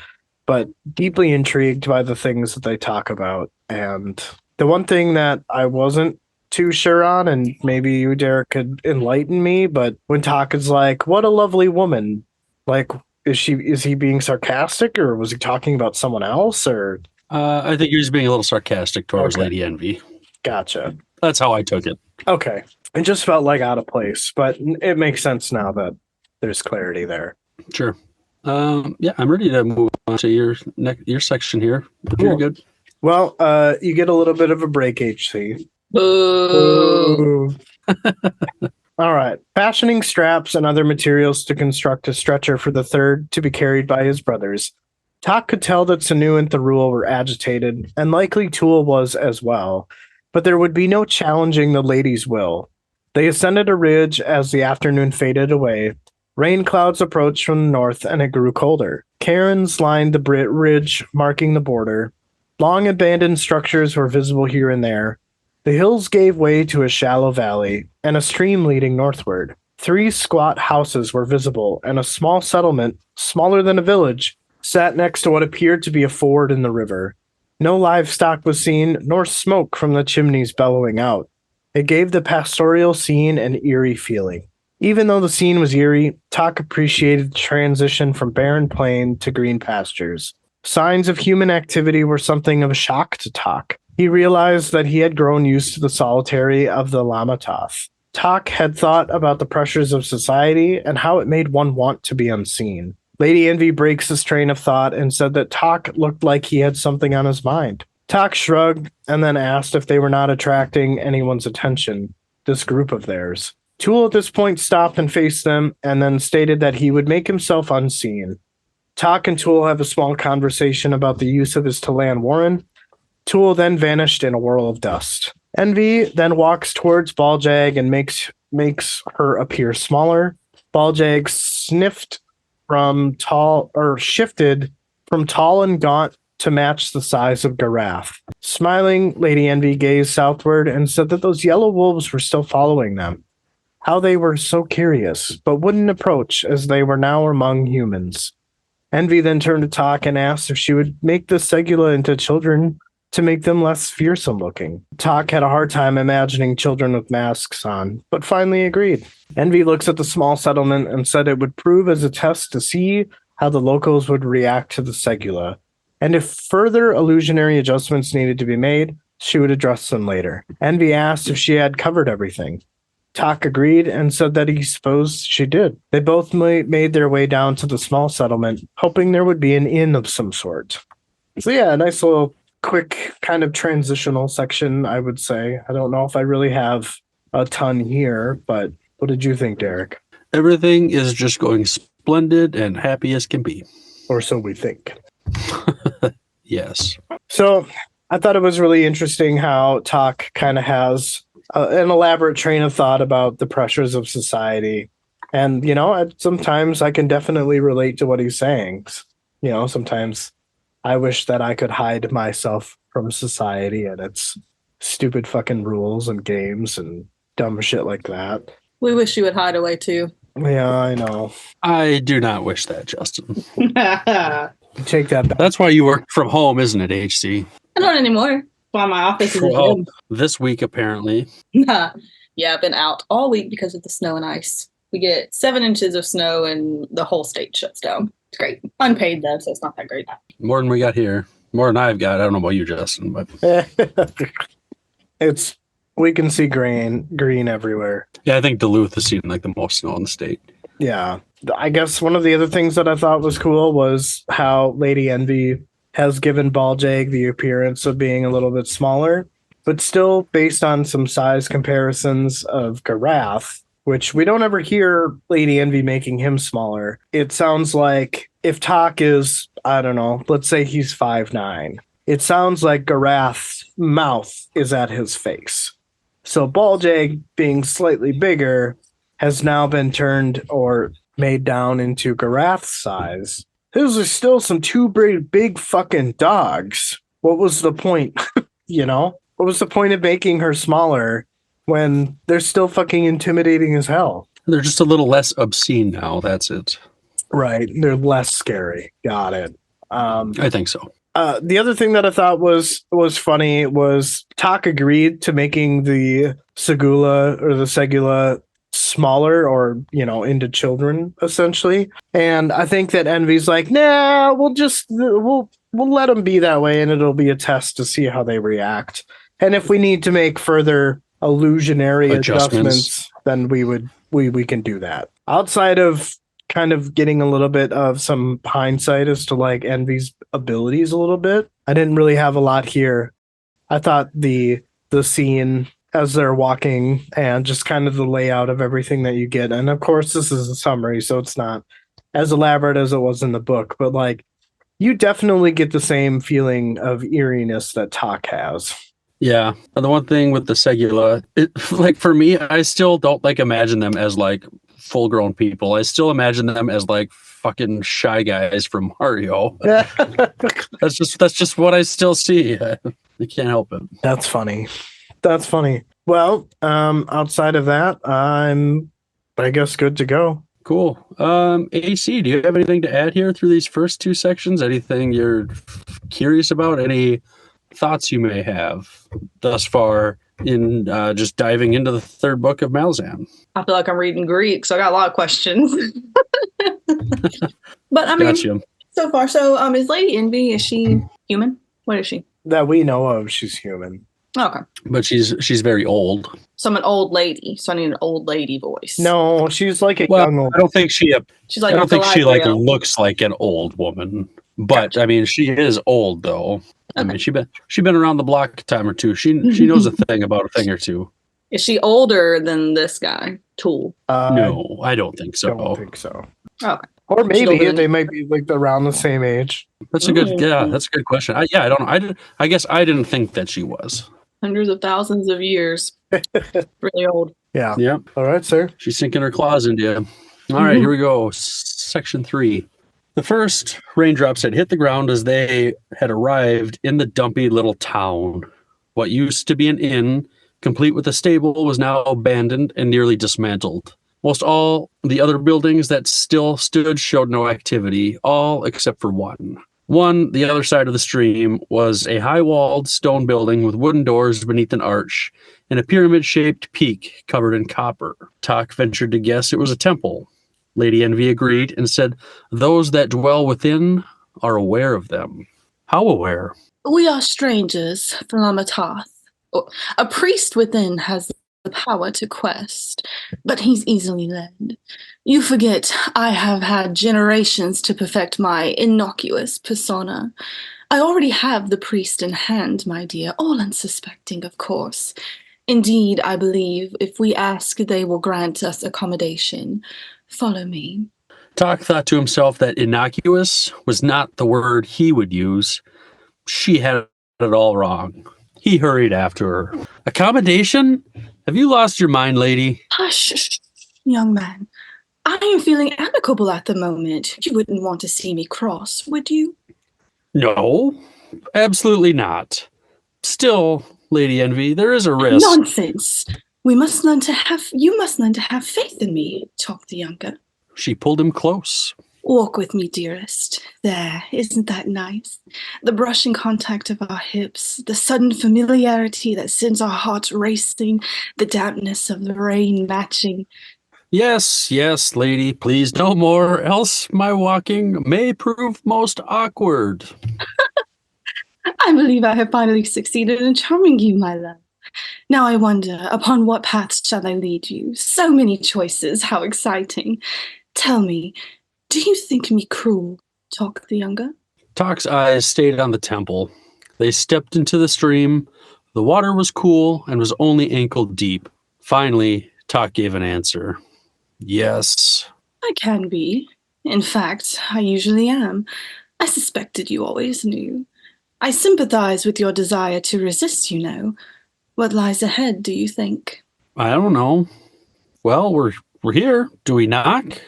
but deeply intrigued by the things that they talk about. And the one thing that I wasn't too sure on, and maybe you, Derek, could enlighten me, but when Tok is like, "What a lovely woman," like is he being sarcastic, or was he talking about someone else, or? I think he was being a little sarcastic towards Lady Envy. Gotcha. That's how I took it. Okay. It just felt like out of place, but it makes sense now that there's clarity there. Sure. Yeah, I'm ready to move on to your section here. If you're good. Well, you get a little bit of a break, HC. Boo. All right. Fashioning straps and other materials to construct a stretcher for the third to be carried by his brothers. Tok could tell that Senu and Thurul were agitated, and likely Tool was as well, but there would be no challenging the lady's will. They ascended a ridge as the afternoon faded away. Rain clouds approached from the north, and it grew colder. Cairns lined the ridge, marking the border. Long abandoned structures were visible here and there. The hills gave way to a shallow valley, and a stream leading northward. 3 squat houses were visible, and a small settlement, smaller than a village, sat next to what appeared to be a ford in the river. No livestock was seen, nor smoke from the chimneys bellowing out. It gave the pastoral scene an eerie feeling. Even though the scene was eerie, Tok appreciated the transition from barren plain to green pastures. Signs of human activity were something of a shock to Tok. He realized that he had grown used to the solitary of the Lamatoth. Tok had thought about the pressures of society and how it made one want to be unseen. Lady Envy breaks his train of thought and said that Tok looked like he had something on his mind. Tok shrugged and then asked if they were not attracting anyone's attention, this group of theirs. Tool at this point stopped and faced them and then stated that he would make himself unseen. Tok and Tool have a small conversation about the use of his Talan Warren. Tool then vanished in a whirl of dust. Envy then walks towards Baljag and makes her appear smaller. Baljag shifted from tall and gaunt to match the size of Garath. Smiling, Lady Envy gazed southward and said that those yellow wolves were still following them. How they were so curious, but wouldn't approach as they were now among humans. Envy then turned to Tok and asked if she would make the Segula into children to make them less fearsome looking. Tok had a hard time imagining children with masks on, but finally agreed. Envy looks at the small settlement and said it would prove as a test to see how the locals would react to the Segula, and if further illusionary adjustments needed to be made, she would address them later. Envy asked if she had covered everything. Tok agreed and said that he supposed she did. They both made their way down to the small settlement, hoping there would be an inn of some sort. So yeah, a nice little quick kind of transitional section, I would say. I don't know if I really have a ton here, but what did you think, Derek? Everything is just going splendid and happy as can be. Or so we think. Yes. So I thought it was really interesting how Talk kind of has an elaborate train of thought about the pressures of society. And, sometimes I can definitely relate to what he's saying. Sometimes I wish that I could hide myself from society and its stupid fucking rules and games and dumb shit like that. We wish you would hide away too. Yeah, I know. I do not wish that, Justin. Take that back. That's why you work from home, isn't it, HC? I don't anymore. Why my office is Well, in this week, apparently. Yeah, I've been out all week because of the snow and ice. We get 7 inches of snow and the whole state shuts down. It's great. Unpaid though, so it's not that great. More than we got here. More than I've got. I don't know about you, Justin, but we can see green everywhere. yeah, I think Duluth is seeing like the most snow in the state. Yeah. I guess one of the other things that I thought was cool was how Lady Envy has given Baljag the appearance of being a little bit smaller, but still based on some size comparisons of Garath, which we don't ever hear Lady Envy making him smaller. It sounds like if Talk is, I don't know, let's say he's 5'9", it sounds like Garath's mouth is at his face. So Baljag, being slightly bigger, has now been turned or made down into Garath's size. Those are still some two big fucking dogs. What was the point? What was the point of making her smaller when they're still fucking intimidating as hell? They're just a little less obscene now. That's it. Right. They're less scary. Got it. I think so. The other thing that I thought was funny was Talk agreed to making the Segula or the Segula smaller or, into children, essentially. And I think that Envy's like, nah, we'll let them be that way, and it'll be a test to see how they react. And if we need to make further illusionary adjustments, then we can do that. Outside of kind of getting a little bit of some hindsight as to like Envy's abilities a little bit, I didn't really have a lot here. I thought the scene as they're walking and just kind of the layout of everything that you get, and of course this is a summary, so it's not as elaborate as it was in the book, but like you definitely get the same feeling of eeriness that Talk has. Yeah. And the one thing with the Segula, like for me, I still don't like imagine them as like full grown people. I still imagine them as like fucking shy guys from Mario. That's just what I still see. I can't help it. That's funny. Well, outside of that, I'm, I guess, good to go. Cool. AC, do you have anything to add here through these first two sections? Anything you're curious about? Any thoughts you may have thus far in just diving into the third book of Malazan? I feel like I'm reading Greek, so I got a lot of questions. But I mean, Gotcha. so far, is Lady Envy, is she human? What is she? That we know of, she's human. Okay. But she's very old. So I'm an old lady, so I need an old lady voice. No, she's like a young old. I don't think she She's like I don't think she like Galadriel. looks like an old woman. But I mean, she is old though. I mean, she been around the block a time or two. She knows a thing about a thing or two. Is she older than this guy, Tool? No, I don't think so. Don't think so. Okay. Or maybe older than- they might be like around the same age. That's a good that's a good question. I don't know. I guess I didn't think that she was. Hundreds of thousands of years. Really old. Yeah. Yep. All right, sir. She's sinking her claws into you. All right, here we go. Section 3. The first raindrops had hit the ground as they had arrived in the dumpy little town. What used to be an inn, complete with a stable, was now abandoned and nearly dismantled. Most all the other buildings that still stood showed no activity, all except for one. One, the other side of the stream, was a high-walled stone building with wooden doors beneath an arch and a pyramid-shaped peak covered in copper. Talk ventured to guess it was a temple. Lady Envy agreed and said, "Those that dwell within are aware of them." How aware? We are strangers from Amatath. A priest within has the power to quest, but he's easily led. You forget I have had generations to perfect my innocuous persona. I already have the priest in hand, my dear, all unsuspecting, of course. Indeed, I believe if we ask, they will grant us accommodation. Follow me. Talk thought to himself that innocuous was not the word he would use. She had it all wrong. He hurried after her. Accommodation? Have you lost your mind, lady? Hush, young man. I am feeling amicable at the moment. You wouldn't want to see me cross, would you? No, absolutely not. Still, Lady Envy, there is a risk. Nonsense. You must learn to have faith in me, talked the younger. She pulled him close. Walk with me, dearest. There, isn't that nice? The brushing contact of our hips, the sudden familiarity that sends our hearts racing, the dampness of the rain matching. Yes, yes, lady, please no more, else my walking may prove most awkward. I believe I have finally succeeded in charming you, my love. Now I wonder, upon what paths shall I lead you? So many choices, how exciting. Tell me, do you think me cruel? Talked the younger. Talk's eyes stayed on the temple. They stepped into the stream. The water was cool and was only ankle deep. Finally, Talk gave an answer. Yes. I can be. In fact, I usually am. I suspected you always knew. I sympathize with your desire to resist, you know. What lies ahead, do you think? I don't know. Well, we're here. Do we knock?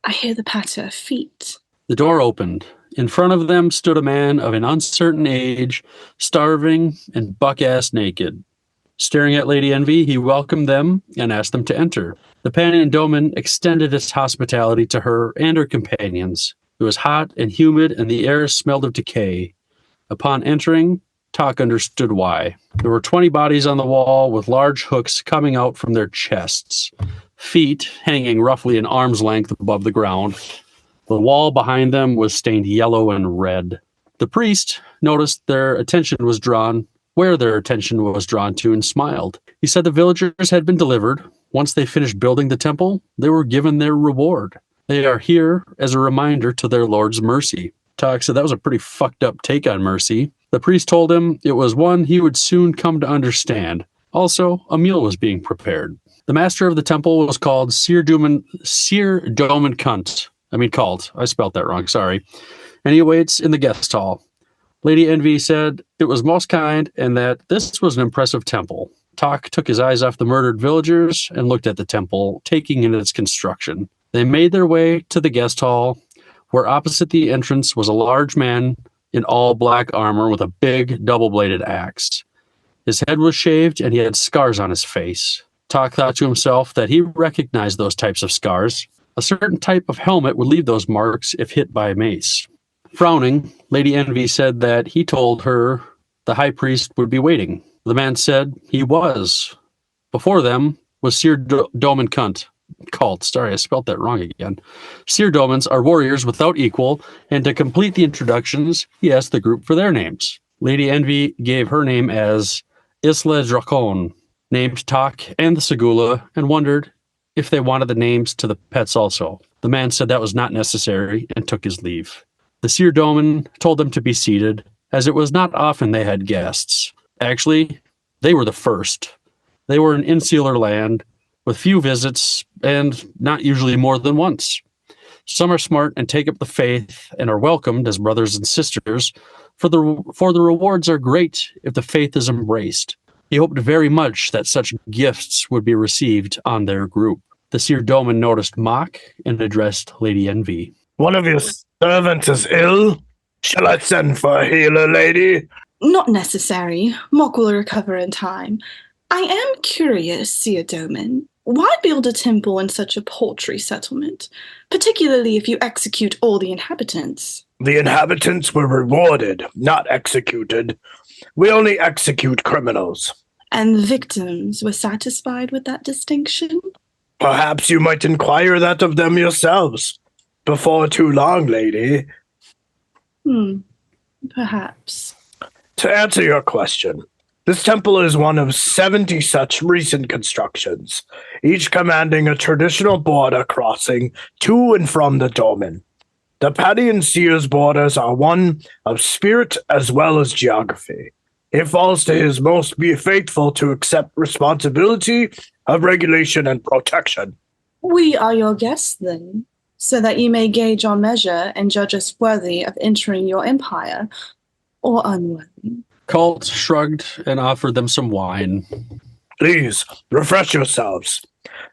I hear the patter of feet. The door opened. In front of them stood a man of an uncertain age, starving and buck-ass naked. Staring at Lady Envy, he welcomed them and asked them to enter. The Pannion Domin extended its hospitality to her and her companions. It was hot and humid, and the air smelled of decay. Upon entering, Talk understood why. There were 20 bodies on the wall with large hooks coming out from their chests, feet hanging roughly an arm's length above the ground. The wall behind them was stained yellow and red. The priest noticed where their attention was drawn to, and smiled. He said the villagers had been delivered. Once they finished building the temple, they were given their reward. They are here as a reminder to their Lord's mercy. Talk said that was a pretty fucked up take on mercy. The priest told him it was one he would soon come to understand. Also, a meal was being prepared. The master of the temple was called Sir Domin Cunt. I spelt that wrong, sorry. And he waits in the guest hall. Lady Envy said it was most kind and that this was an impressive temple. Talk took his eyes off the murdered villagers and looked at the temple, taking in its construction. They made their way to the guest hall, where opposite the entrance was a large man in all black armor with a big double-bladed axe. His head was shaved and he had scars on his face. Talk thought to himself that he recognized those types of scars. A certain type of helmet would leave those marks if hit by a mace. Frowning, Lady Envy said that he told her the high priest would be waiting. The man said he was. Before them was Sir Domin Cult. Sorry, I spelled that wrong again. Sir Domins are warriors without equal, and to complete the introductions, he asked the group for their names. Lady Envy gave her name as Isla Dracon, named Talk and the Segula, and wondered if they wanted the names to the pets also. The man said that was not necessary and took his leave. The Sir Domin told them to be seated, as it was not often they had guests. Actually, they were the first. They were an insular land with few visits and not usually more than once. Some are smart and take up the faith and are welcomed as brothers and sisters, for the rewards are great if the faith is embraced. He hoped very much that such gifts would be received on their group. The Sir Domin noticed Mock and addressed Lady Envy. One of your servants is ill. Shall I send for a healer, lady? Not necessary. Mock will recover in time. I am curious, Sir Domin. Why build a temple in such a paltry settlement, particularly if you execute all the inhabitants? The inhabitants were rewarded, not executed. We only execute criminals. And the victims were satisfied with that distinction? Perhaps you might inquire that of them yourselves. Before too long, lady. Perhaps. To answer your question, This temple is one of 70 such recent constructions, each commanding a traditional border crossing to and from the Domin. The Pannion Seer's borders are one of spirit as well as geography. It falls to his most be faithful to accept responsibility of regulation and protection. We are your guests, then, so that you may gauge our measure and judge us worthy of entering your empire, or unworthy. Colt shrugged and offered them some wine. Please, refresh yourselves.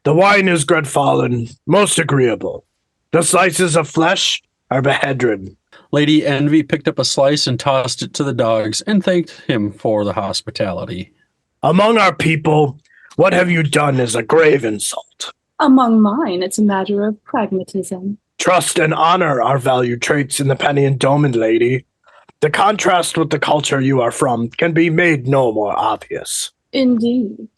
The wine is Gredfallen, most agreeable. The slices of flesh are behedron. Lady Envy picked up a slice and tossed it to the dogs and thanked him for the hospitality. Among our people, what have you done is a grave insult. Among mine, it's a matter of pragmatism. Trust and honor are valued traits in the Pannion Domin, lady. The contrast with the culture you are from can be made no more obvious. Indeed.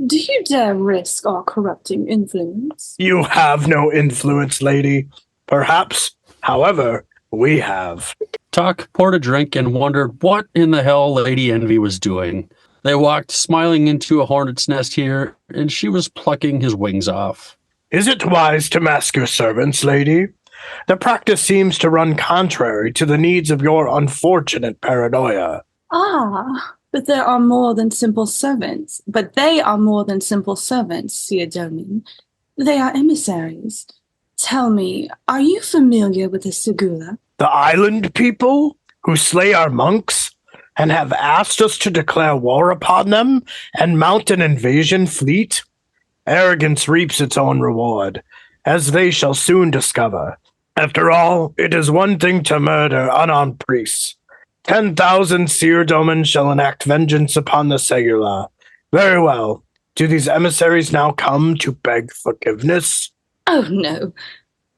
Do you dare risk our corrupting influence? You have no influence, lady. Perhaps, however, we have. Talk poured a drink and wondered what in the hell Lady Envy was doing. They walked smiling into a hornet's nest here, and she was plucking his wings off. Is it wise to mask your servants, lady? The practice seems to run contrary to the needs of your unfortunate paranoia. Ah, but they are more than simple servants, Seer Domin. They are emissaries. Tell me, are you familiar with the Segula? The island people who slay our monks and have asked us to declare war upon them and mount an invasion fleet? Arrogance reaps its own reward, as they shall soon discover. After all, it is one thing to murder unarmed priests. 10,000 Seer Domin shall enact vengeance upon the Segula. Very well. Do these emissaries now come to beg forgiveness? Oh, no.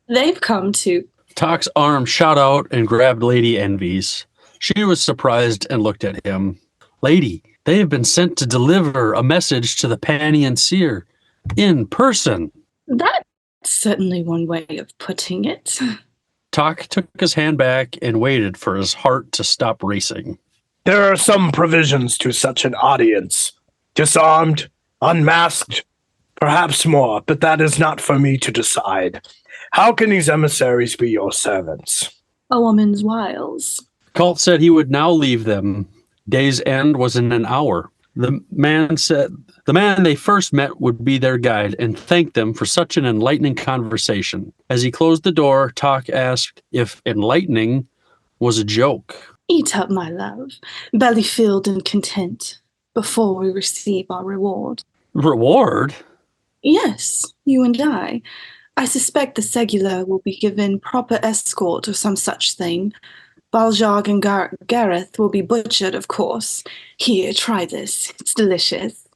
They've come to... Talk's arm shot out and grabbed Lady Envy's. She was surprised and looked at him. Lady, they have been sent to deliver a message to the Pannion Seer in person. That's certainly one way of putting it. Talk took his hand back and waited for his heart to stop racing. There are some provisions to such an audience. Disarmed, unmasked, perhaps more, but that is not for me to decide. How can these emissaries be your servants? A woman's wiles. Colt said he would now leave them. Day's end was in an hour. The man they first met would be their guide and thanked them for such an enlightening conversation. As he closed the door, Talk asked if enlightening was a joke. Eat up, my love, belly filled and content, before we receive our reward. Reward? Yes, you and I. I suspect the Segula will be given proper escort or some such thing. Baljag and Gareth will be butchered, of course. Here, try this. It's delicious.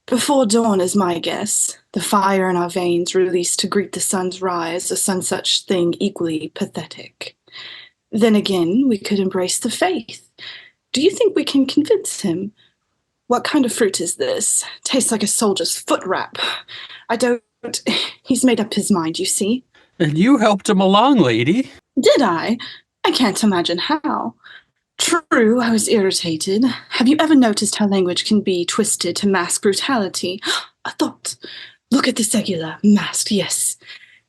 Before dawn is my guess. The fire in our veins released to greet the sun's rise, or some such thing equally pathetic. Then again, we could embrace the faith. Do you think we can convince him? What kind of fruit is this? Tastes like a soldier's foot wrap. I don't... He's made up his mind, you see. And you helped him along, lady. Did I? I can't imagine how. True, I was irritated. Have you ever noticed how language can be twisted to mask brutality? A thought. Look at the Segula. Masked, yes.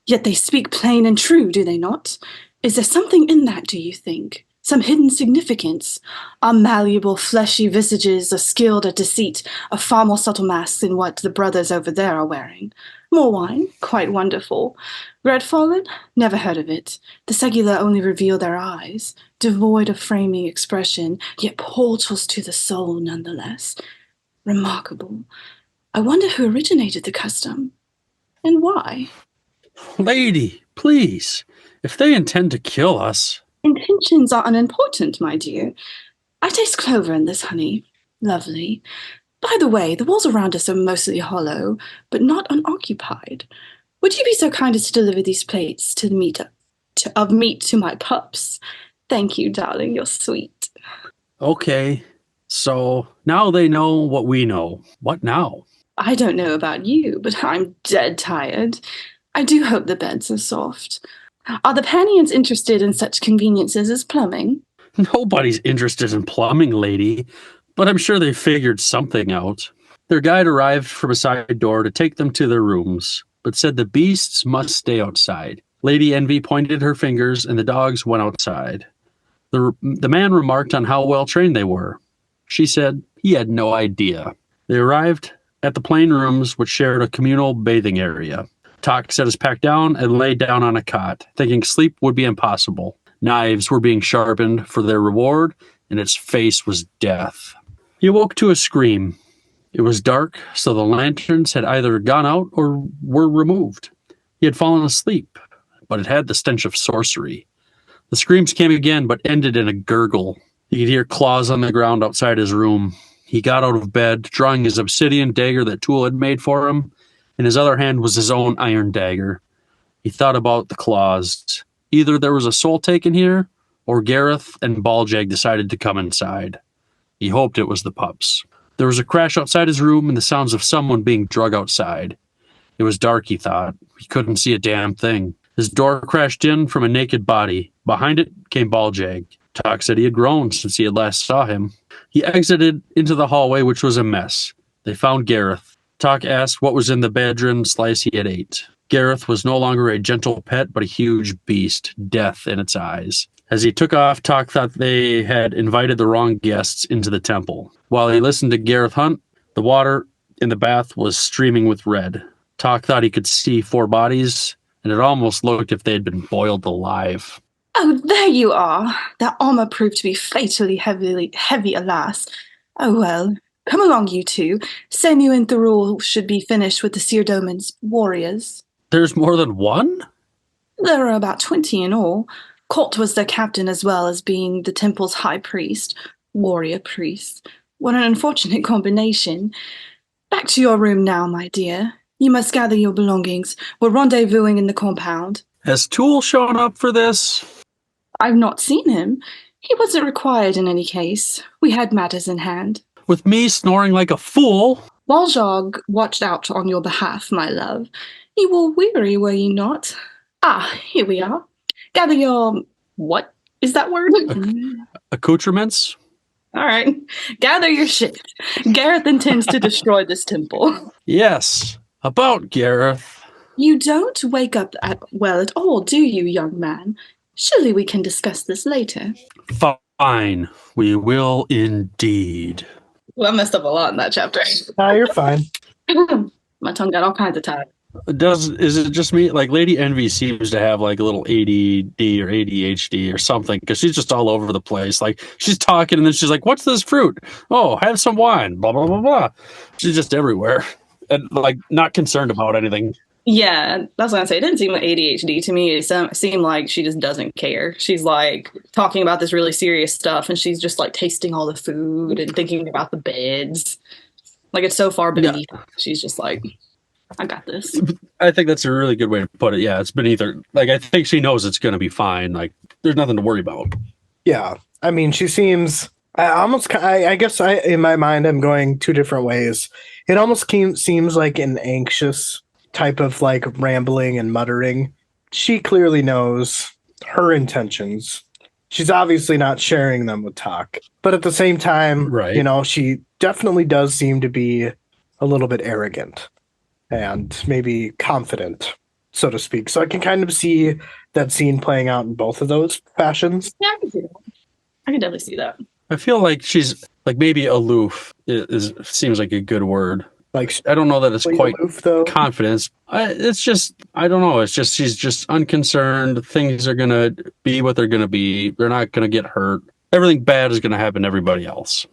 Yet they speak plain and true, do they not? Is there something in that, do you think? Some hidden significance? Our malleable, fleshy visages are skilled at deceit, a far more subtle masks than what the brothers over there are wearing. More wine? Quite wonderful. Gredfallen? Never heard of it. The Segula only reveal their eyes, devoid of framing expression, yet portals to the soul nonetheless. Remarkable. I wonder who originated the custom. And why? Lady, please, if they intend to kill us... Intentions are unimportant, my dear. I taste clover in this honey. Lovely. By the way, the walls around us are mostly hollow, but not unoccupied. Would you be so kind as to deliver these plates of meat to my pups? Thank you, darling. You're sweet. Okay, so now they know what we know. What now? I don't know about you, but I'm dead tired. I do hope the beds are soft. Are the Pannions interested in such conveniences as plumbing? Nobody's interested in plumbing, lady. but I'm sure they figured something out. Their guide arrived from a side door to take them to their rooms, but said the beasts must stay outside. Lady Envy pointed her fingers, and the dogs went outside. The man remarked on how well trained they were. She said he had no idea. They arrived at the plain rooms, which shared a communal bathing area. Tok set his pack down and lay down on a cot, thinking sleep would be impossible. Knives were being sharpened for their reward, and its face was death. He awoke to a scream. It was dark, so the lanterns had either gone out or were removed. He had fallen asleep, but it had the stench of sorcery. The screams came again, but ended in a gurgle. He could hear claws on the ground outside his room. He got out of bed, drawing his obsidian dagger that Tool had made for him. In his other hand was his own iron dagger. He thought about the claws. Either there was a soul taken here, or Gareth and Baljag decided to come inside. He hoped it was the pups. There was a crash outside his room and the sounds of someone being drug outside. It was dark, he thought. He couldn't see a damn thing. His door crashed in from a naked body. Behind it came Baljag. Tok said he had grown since he had last saw him. He exited into the hallway, which was a mess. They found Gareth. Tok asked what was in the bedroom slice he had ate. Gareth was no longer a gentle pet, but a huge beast, death in its eyes. As he took off, Tok thought they had invited the wrong guests into the temple. While he listened to Gareth hunt, the water in the bath was streaming with red. Tok thought he could see 4 bodies, and it almost looked if they had been boiled alive. Oh, there you are. That armor proved to be fatally heavy, alas. Oh well. Come along, you two. Samu and Thurul should be finished with the Seer Domin's warriors. There's more than one? There are about 20 in all. Colt was their captain as well as being the temple's high priest, warrior priest. What an unfortunate combination. Back to your room now, my dear. You must gather your belongings. We're rendezvousing in the compound. Has Tool shown up for this? I've not seen him. He wasn't required in any case. We had matters in hand. With me snoring like a fool? Waljog watched out on your behalf, my love. You were weary, were you not? Ah, here we are. Gather your... what is that word? Accoutrements? All right. Gather your shit. Gareth intends to destroy this temple. Yes. About Gareth. You don't wake up well at all, do you, young man? Surely we can discuss this later. Fine. We will indeed. Well, I messed up a lot in that chapter. No, you're fine. My tongue got all kinds of tied. Is it just me? Like, Lady Envy seems to have like a little ADD or ADHD or something, because she's just all over the place. Like, she's talking and then she's like, "What's this fruit? Oh, have some wine." Blah blah blah blah. She's just everywhere and like not concerned about anything. Yeah, that's what I say. It didn't seem like ADHD to me. It seemed like she just doesn't care. She's like talking about this really serious stuff, and she's just like tasting all the food and thinking about the beds. Like, it's so far beneath. Yeah. She's just like, I got this. I think that's a really good way to put it. Yeah, it's beneath her. Like, I think she knows it's going to be fine. Like, there's nothing to worry about. Yeah, I mean, she seems. I guess in my mind, I'm going 2 different ways. It almost seems like an anxious type of like rambling and muttering. She clearly knows her intentions. She's obviously not sharing them with Tok, but at the same time, right. You know, she definitely does seem to be a little bit arrogant and maybe confident, so to speak. So I can kind of see that scene playing out in both of those fashions. Yeah, I can see that. I can definitely see that. I feel like she's like maybe aloof seems like a good word. Like, I don't know that it's quite aloof, though. Confidence. It's just, I don't know. It's just, she's just unconcerned. Things are going to be what they're going to be. They're not going to get hurt. Everything bad is going to happen to everybody else.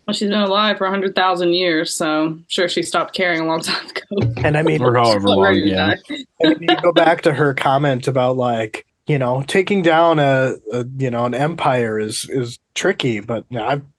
Well, she's been alive for 100,000 years, so I'm sure she stopped caring a long time ago. And I mean, or however long, yeah. And you go back to her comment about like, you know, taking down an empire is tricky, but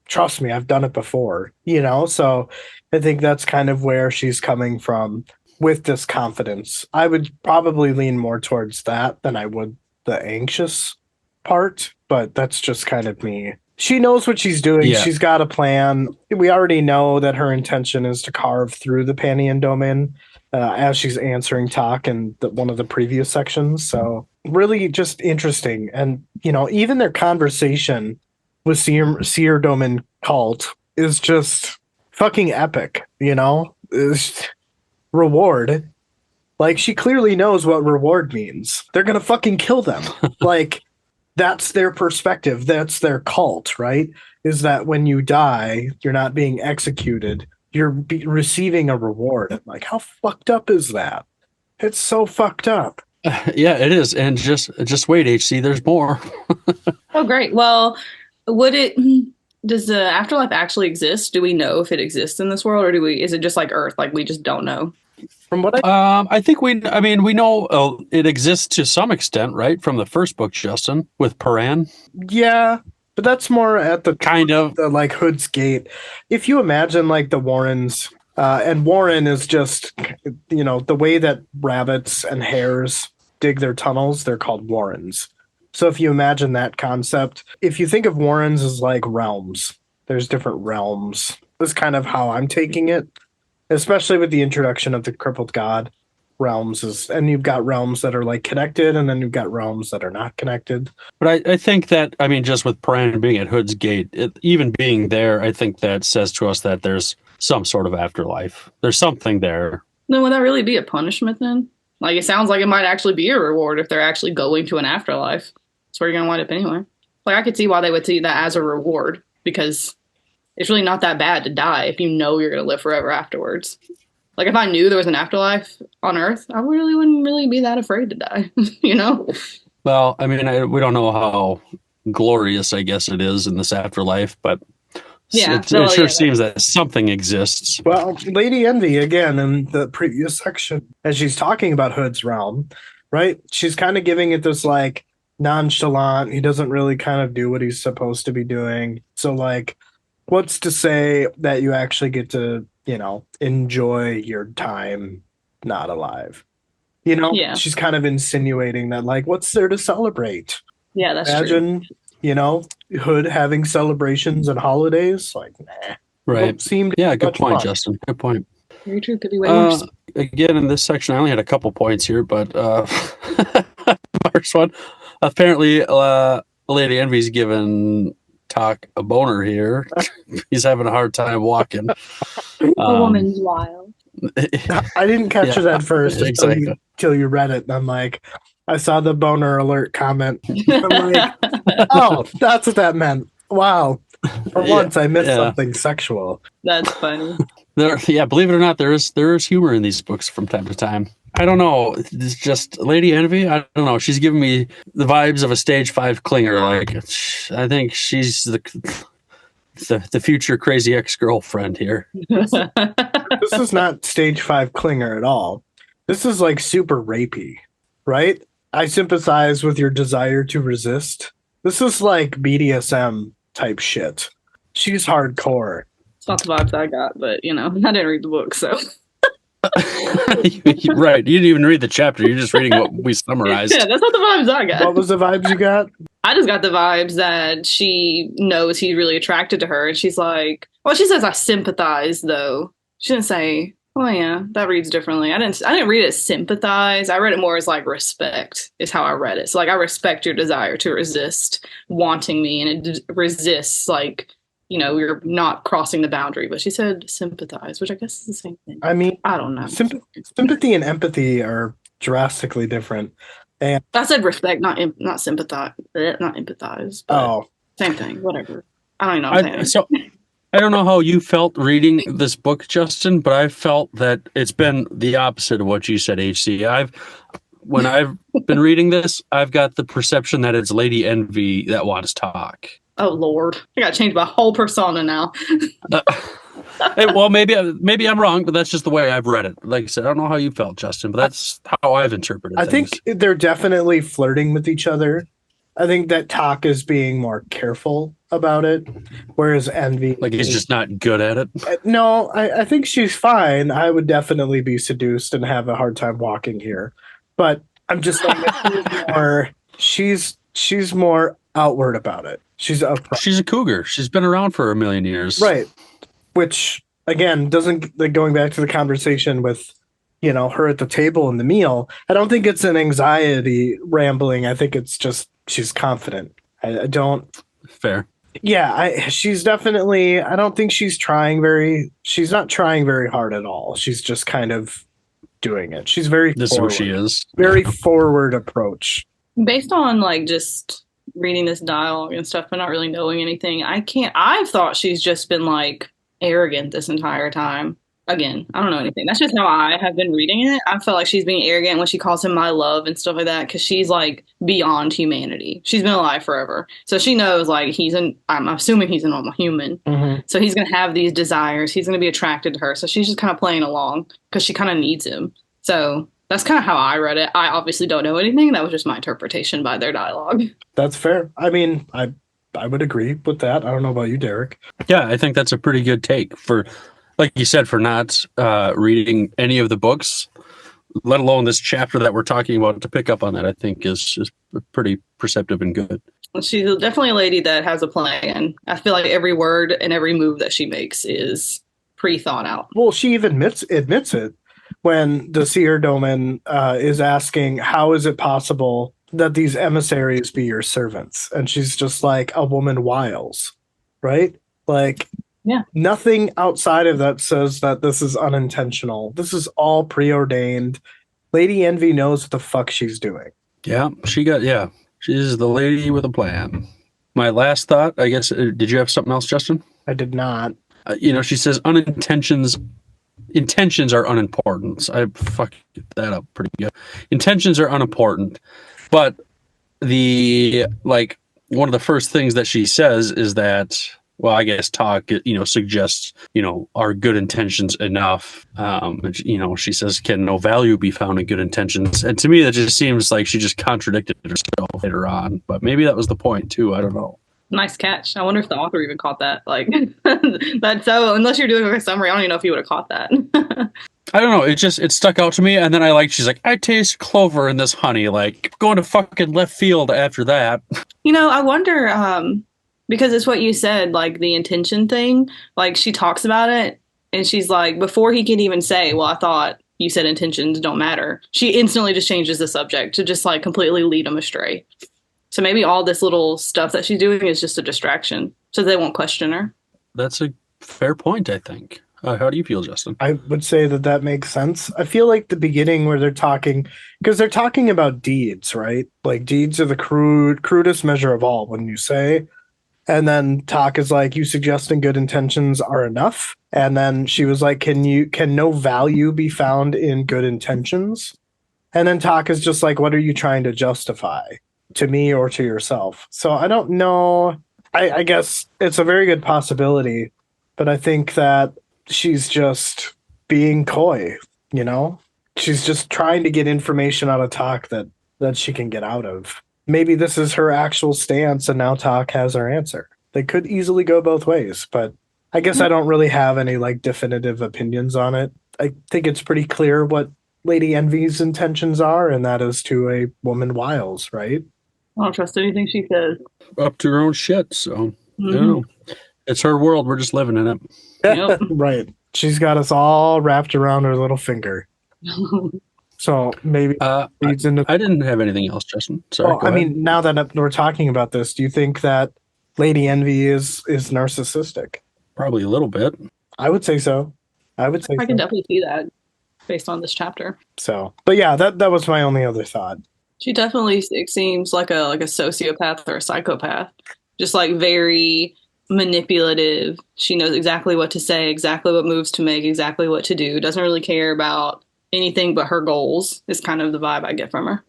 trust me, I've done it before, you know? So I think that's kind of where she's coming from with this confidence. I would probably lean more towards that than I would the anxious part, but that's just kind of me. She knows what she's doing. Yeah. She's got a plan. We already know that her intention is to carve through the Pannion Domin as she's answering Tok in one of the previous sections. So really just interesting. And, you know, even their conversation with Seer Domin cult is just fucking epic, you know? Reward. Like, she clearly knows what reward means. They're gonna fucking kill them. Like, that's their perspective. That's their cult, right? Is that when you die, you're not being executed. You're receiving a reward. Like, how fucked up is that? It's so fucked up. Yeah, it is. And just wait, HC, there's more. Oh, great. Well, does the afterlife actually exist? Do we know if it exists in this world, or is it just like Earth? Like, we just don't know? From what I think we know it exists to some extent, right? From the first book, Justin, with Paran. Yeah, but that's more at the Kind of. the like Hood's Gate. If you imagine like the Warrens, and Warren is just, you know, the way that rabbits and hares dig their tunnels, they're called Warrens. So if you imagine that concept, if you think of Warrens as like realms, there's different realms. That's kind of how I'm taking it, especially with the introduction of the crippled god realms and you've got realms that are like connected, and then you've got realms that are not connected. But I think that, I mean, just with Paran being at Hood's Gate, even being there, I think that says to us that there's some sort of afterlife. There's something there. Then would that really be a punishment then? Like, it sounds like it might actually be a reward if they're actually going to an afterlife. That's where you're going to wind up anyway. Like, I could see why they would see that as a reward, because it's really not that bad to die if you know you're going to live forever afterwards. Like, if I knew there was an afterlife on Earth, I really wouldn't really be that afraid to die, you know? Well, I mean, we don't know how glorious, I guess, it is in this afterlife, but Yeah, it sure seems that something exists. Well, Lady Envy, again, in the previous section, as she's talking about Hood's realm, right? She's kind of giving it this, like, nonchalant, he doesn't really kind of do what he's supposed to be doing. So, like, what's to say that you actually get to, you know, enjoy your time not alive? You know, Yeah. She's kind of insinuating that, like, what's there to celebrate? Yeah, that's true. Imagine, you know, Hood having celebrations and holidays. Like, nah. Right. Seemed Yeah, good much point, fun. Justin. Good point. Very true. Could be way worse. Again, in this section, I only had a couple points here, but first one, apparently, Lady Envy's given Talk a boner here. He's having a hard time walking. A woman's wild. I didn't catch it at first exactly. until you read it. And I'm like, I saw the boner alert comment. I'm like, oh, that's what that meant. Wow. For once, I missed something sexual. That's funny. Believe it or not, there is humor in these books from time to time. I don't know. It's just Lady Envy. I don't know. She's giving me the vibes of a stage 5 clinger. Like, I think she's the future crazy ex-girlfriend here. This is not stage 5 clinger at all. This is like super rapey, right? I sympathize with your desire to resist. This is like BDSM type shit. She's hardcore. It's not the vibes I got, but, you know, I didn't read the book, so. Right. You didn't even read the chapter. You're just reading what we summarized. Yeah, that's not the vibes I got. What was the vibes you got? I just got the vibes that she knows he's really attracted to her, and she's like, well, she says I sympathize, though. She didn't say, oh yeah, that reads differently. I didn't read it as sympathize. I read it more as like respect is how I read it. So like, I respect your desire to resist wanting me, and it resists, like, you know, you're not crossing the boundary. But she said sympathize, which I guess is the same thing. I mean, I don't know. Sympathy and empathy are drastically different. And I said respect, not sympathize, not empathize. But same thing. Whatever. I don't even know. So I don't know how you felt reading this book, Justin, but I felt that it's been the opposite of what you said, HC. When I've been reading this, I've got the perception that it's Lady Envy that wants to talk. Oh Lord, I got to change my whole persona now. Well, maybe I'm wrong, but that's just the way I've read it. Like I said, I don't know how you felt, Justin, but that's how I've interpreted I things. think they're definitely flirting with each other. I think that Talk is being more careful about it, whereas Envy, like, he's just not good at it. No, I think she's fine. I would definitely be seduced and have a hard time walking here, but I'm just like, she's more outward about it. She's a cougar. She's been around for 1,000,000 years, right? Which again doesn't, like, going back to the conversation with, you know, her at the table and the meal. I don't think it's an anxiety rambling. I think it's just she's confident. I don't. Fair. She's definitely, I don't think she's she's not trying very hard at all. She's just kind of doing it. She's This is who she is. very forward approach. Based on like just reading this dialogue and stuff, but not really knowing anything, I've thought she's just been like arrogant this entire time. Again, I don't know anything. That's just how I have been reading it. I felt like she's being arrogant when she calls him my love and stuff like that because she's like beyond humanity. She's been alive forever. So she knows like I'm assuming he's a normal human. Mm-hmm. So he's going to have these desires. He's going to be attracted to her. So she's just kind of playing along because she kind of needs him. So that's kind of how I read it. I obviously don't know anything. That was just my interpretation by their dialogue. That's fair. I mean, I would agree with that. I don't know about you, Derek. Yeah, I think that's a pretty good take for, like you said, for not reading any of the books, let alone this chapter that we're talking about. To pick up on that, I think is pretty perceptive and good. She's definitely a lady that has a plan. I feel like every word and every move that she makes is pre-thought out. Well, she even admits it when the seer Domin is asking, how is it possible that these emissaries be your servants? And she's just like, a woman wiles, right? Like, yeah, nothing outside of that says that this is unintentional. This is all preordained. Lady Envy knows what the fuck she's doing. Yeah, she's the lady with a plan. My last thought, I guess, did you have something else, Justin? I did not. She says intentions are unimportant. I fucked that up pretty good. Intentions are unimportant, but one of the first things that she says is that, well, I guess talk, suggests, are good intentions enough? She says, can no value be found in good intentions? And to me, that just seems like she just contradicted herself later on. But maybe that was the point too. I don't know. Nice catch. I wonder if the author even caught that. Like, that's so. Unless you're doing a summary, I don't even know if you would have caught that. I don't know. It stuck out to me, and then she's like, I taste clover in this honey. Like, going to fucking left field after that. I wonder. Because it's what you said, like the intention thing. Like she talks about it, and she's like, before he can even say, "Well, I thought you said intentions don't matter," she instantly just changes the subject to just like completely lead him astray. So maybe all this little stuff that she's doing is just a distraction, so they won't question her. That's a fair point, I think. How do you feel, Justin? I would say that makes sense. I feel like the beginning where they're talking, because they're talking about deeds, right? Like deeds are the crudest measure of all, wouldn't you say? And then Talk is like, you suggesting good intentions are enough? And then she was like, can no value be found in good intentions? And then Talk is just like, what are you trying to justify? To me or to yourself? So I don't know. I guess it's a very good possibility, but I think that she's just being coy, She's just trying to get information out of Talk that she can get out of. Maybe this is her actual stance and now Talk has her answer. They could easily go both ways, but I guess I don't really have any like definitive opinions on it. I think it's pretty clear what Lady Envy's intentions are, and that is to a woman wiles, right? I don't trust anything she says. Up to her own shit, so I don't know. It's her world. We're just living in it. Yep. Right. She's got us all wrapped around her little finger. So maybe leads into. I didn't have anything else, Justin. Sorry. Well, I mean, now that we're talking about this, do you think that Lady Envy is narcissistic? Probably a little bit. I would say so. I can definitely see that based on this chapter. So, but yeah, that was my only other thought. She definitely seems like a sociopath or a psychopath. Just like very manipulative. She knows exactly what to say, exactly what moves to make, exactly what to do. Doesn't really care about anything but her goals is kind of the vibe I get from her.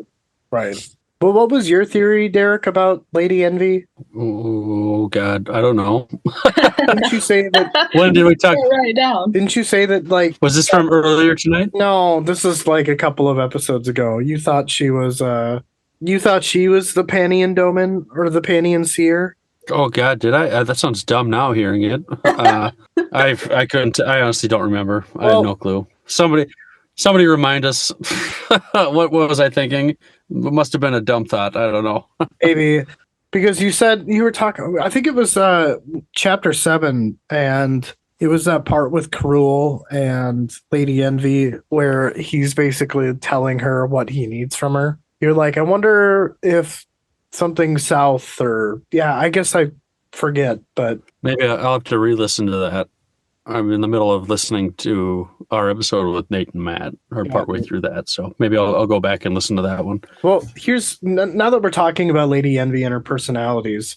Right. Well, what was your theory, Derek, about Lady Envy? Oh, God. I don't know. Didn't you say that? When did we talk? Write it down. Didn't you say that, like... Was this from earlier tonight? No, this is like a couple of episodes ago. You thought she was the Pannion Domin or the Pannion Seer? Oh, God, did I? That sounds dumb now hearing it. I couldn't... I honestly don't remember. I have no clue. Somebody remind us. What was I thinking? It must have been a dumb thought. I don't know. Maybe because you said you were talking. I think it was chapter 7, and it was that part with Cruel and Lady Envy where he's basically telling her what he needs from her. You're like, I wonder if something south or I guess I forget, but Maybe I'll have to re-listen to that. I'm in the middle of listening to our episode with Nate and Matt, or Yeah. partway through that. So maybe I'll go back and listen to that one. well, here's now that we're talking about Lady Envy and her personalities,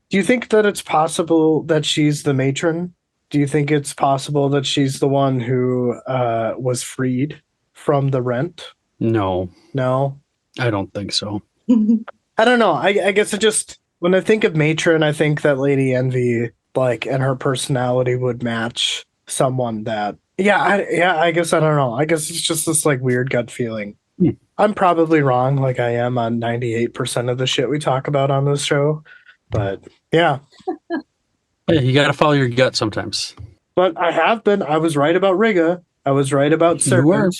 do you think that it's possible that she's the matron? Do you think it's possible that she's the one who was freed from the rent? No, No, I don't think so. I don't know. I guess it just when I think of matron, I think that Lady Envy, like, and her personality would match someone that. Yeah, I guess I don't know. I guess it's just this like weird gut feeling. Hmm. I'm probably wrong, like I am on 98% of the shit we talk about on this show, but yeah. Hey, you got to follow your gut sometimes. But I have been. I was right about Riga. I was right about You were. Serpent.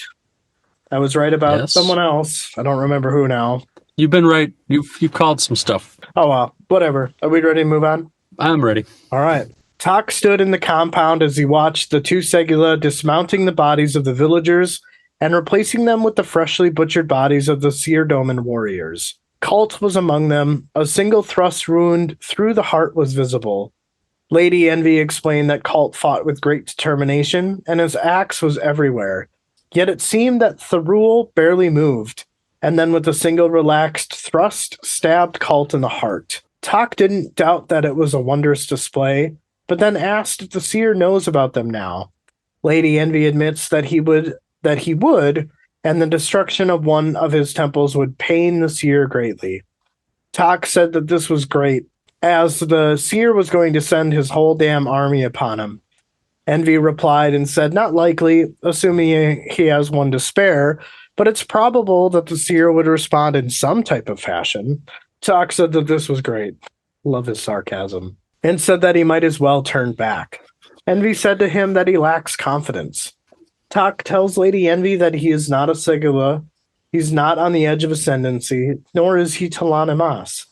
I was right about Yes. someone else. I don't remember who now. You've been right. You've called some stuff. Oh well, whatever. Are we ready to move on? I'm ready. All right. Tak stood in the compound as he watched the two Segula dismounting the bodies of the villagers and replacing them with the freshly butchered bodies of the Seer Domin warriors. Colt was among them. A single thrust wound through the heart was visible. Lady Envy explained that Colt fought with great determination, and his axe was everywhere. Yet it seemed that Thurul barely moved, and then with a single relaxed thrust, stabbed Colt in the heart. Tak didn't doubt that it was a wondrous display, but then asked if the seer knows about them now. Lady Envy admits that he would, and the destruction of one of his temples would pain the seer greatly. Tak said that this was great, as the seer was going to send his whole damn army upon him. Envy replied and said, not likely, assuming he has one to spare, but it's probable that the seer would respond in some type of fashion. Tak said that this was great. Love his sarcasm. And said that he might as well turn back. Envy said to him that he lacks confidence. Tak tells Lady Envy that he is not a Segula, he's not on the edge of ascendancy, nor is he Talanimas.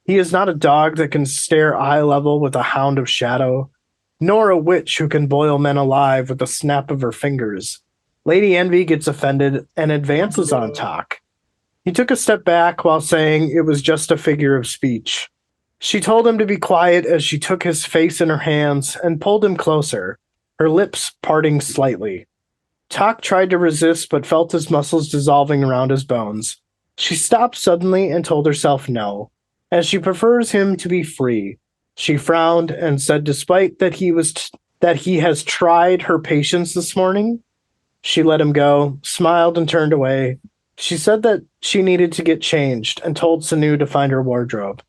He is not a dog that can stare eye level with a hound of shadow, nor a witch who can boil men alive with the snap of her fingers. Lady Envy gets offended and advances on Tak. He took a step back while saying it was just a figure of speech. She told him to be quiet as she took his face in her hands and pulled him closer, her lips parting slightly. Tak tried to resist but felt his muscles dissolving around his bones. She stopped suddenly and told herself no, as she prefers him to be free. She frowned and said despite that he has tried her patience this morning. She let him go, smiled and turned away. She said that she needed to get changed and told Sanu to find her wardrobe.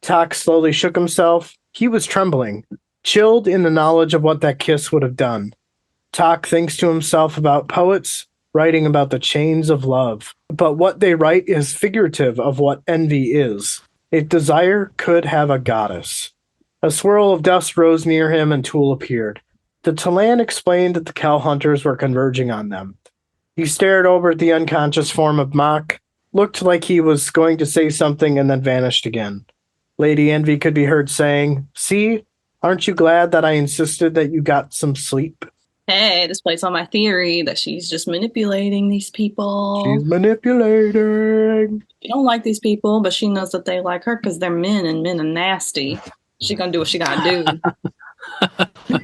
Tak slowly shook himself. He was trembling, chilled in the knowledge of what that kiss would have done. Tak thinks to himself about poets writing about the chains of love, but what they write is figurative of what envy is. If desire could have a goddess. A swirl of dust rose near him and Tool appeared. The Talan explained that the cow hunters were converging on them. He stared over at the unconscious form of Mach, looked like he was going to say something and then vanished again. Lady Envy could be heard saying, "See, aren't you glad that I insisted that you got some sleep?" Hey, this plays on my theory that she's just manipulating these people. She's manipulating. She don't like these people, but she knows that they like her because they're men and men are nasty. She gonna do what she gotta do.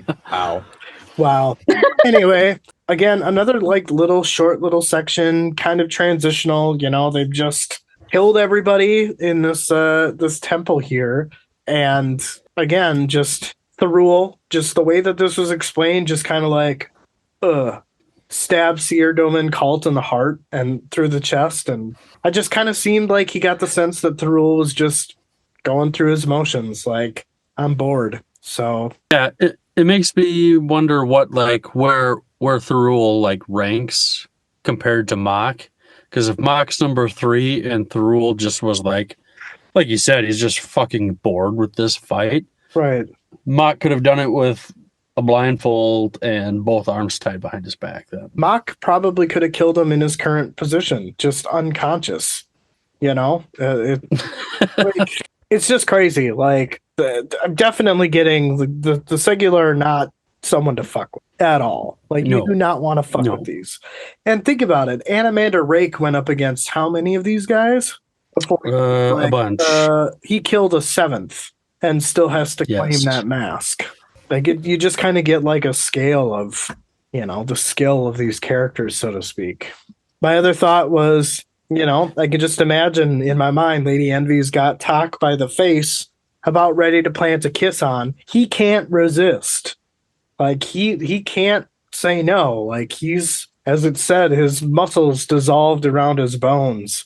Wow. Anyway, again, another like short little section, kind of transitional. You know, they've just killed everybody in this temple here, and again, just the rule, just the way that this was explained, just kind of like, stab Seer Domin Cult in the heart and through the chest, and I just kind of seemed like he got the sense that the rule was just going through his motions, like, I'm bored. So yeah, it makes me wonder what where Thurul ranks compared to Mach, because if Mach's number 3 and Thurul just was like you said, he's just fucking bored with this fight. Right. Mach could have done it with a blindfold and both arms tied behind his back. Then Mach probably could have killed him in his current position, just unconscious. You know, it's just crazy. Like, I'm definitely getting the Segula are not someone to fuck with at all. Like, No. you do not want to fuck with these. And think about it. Animander Rake went up against how many of these guys? Before, a bunch. He killed a 7th. and still has to claim Yes. that mask. Like you just kind of get like a scale of, the skill of these characters, so to speak. My other thought was, I could just imagine in my mind, Lady Envy's got Tak by the face, about ready to plant a kiss on. He can't resist. Like he can't say no. Like he's, as it said, his muscles dissolved around his bones.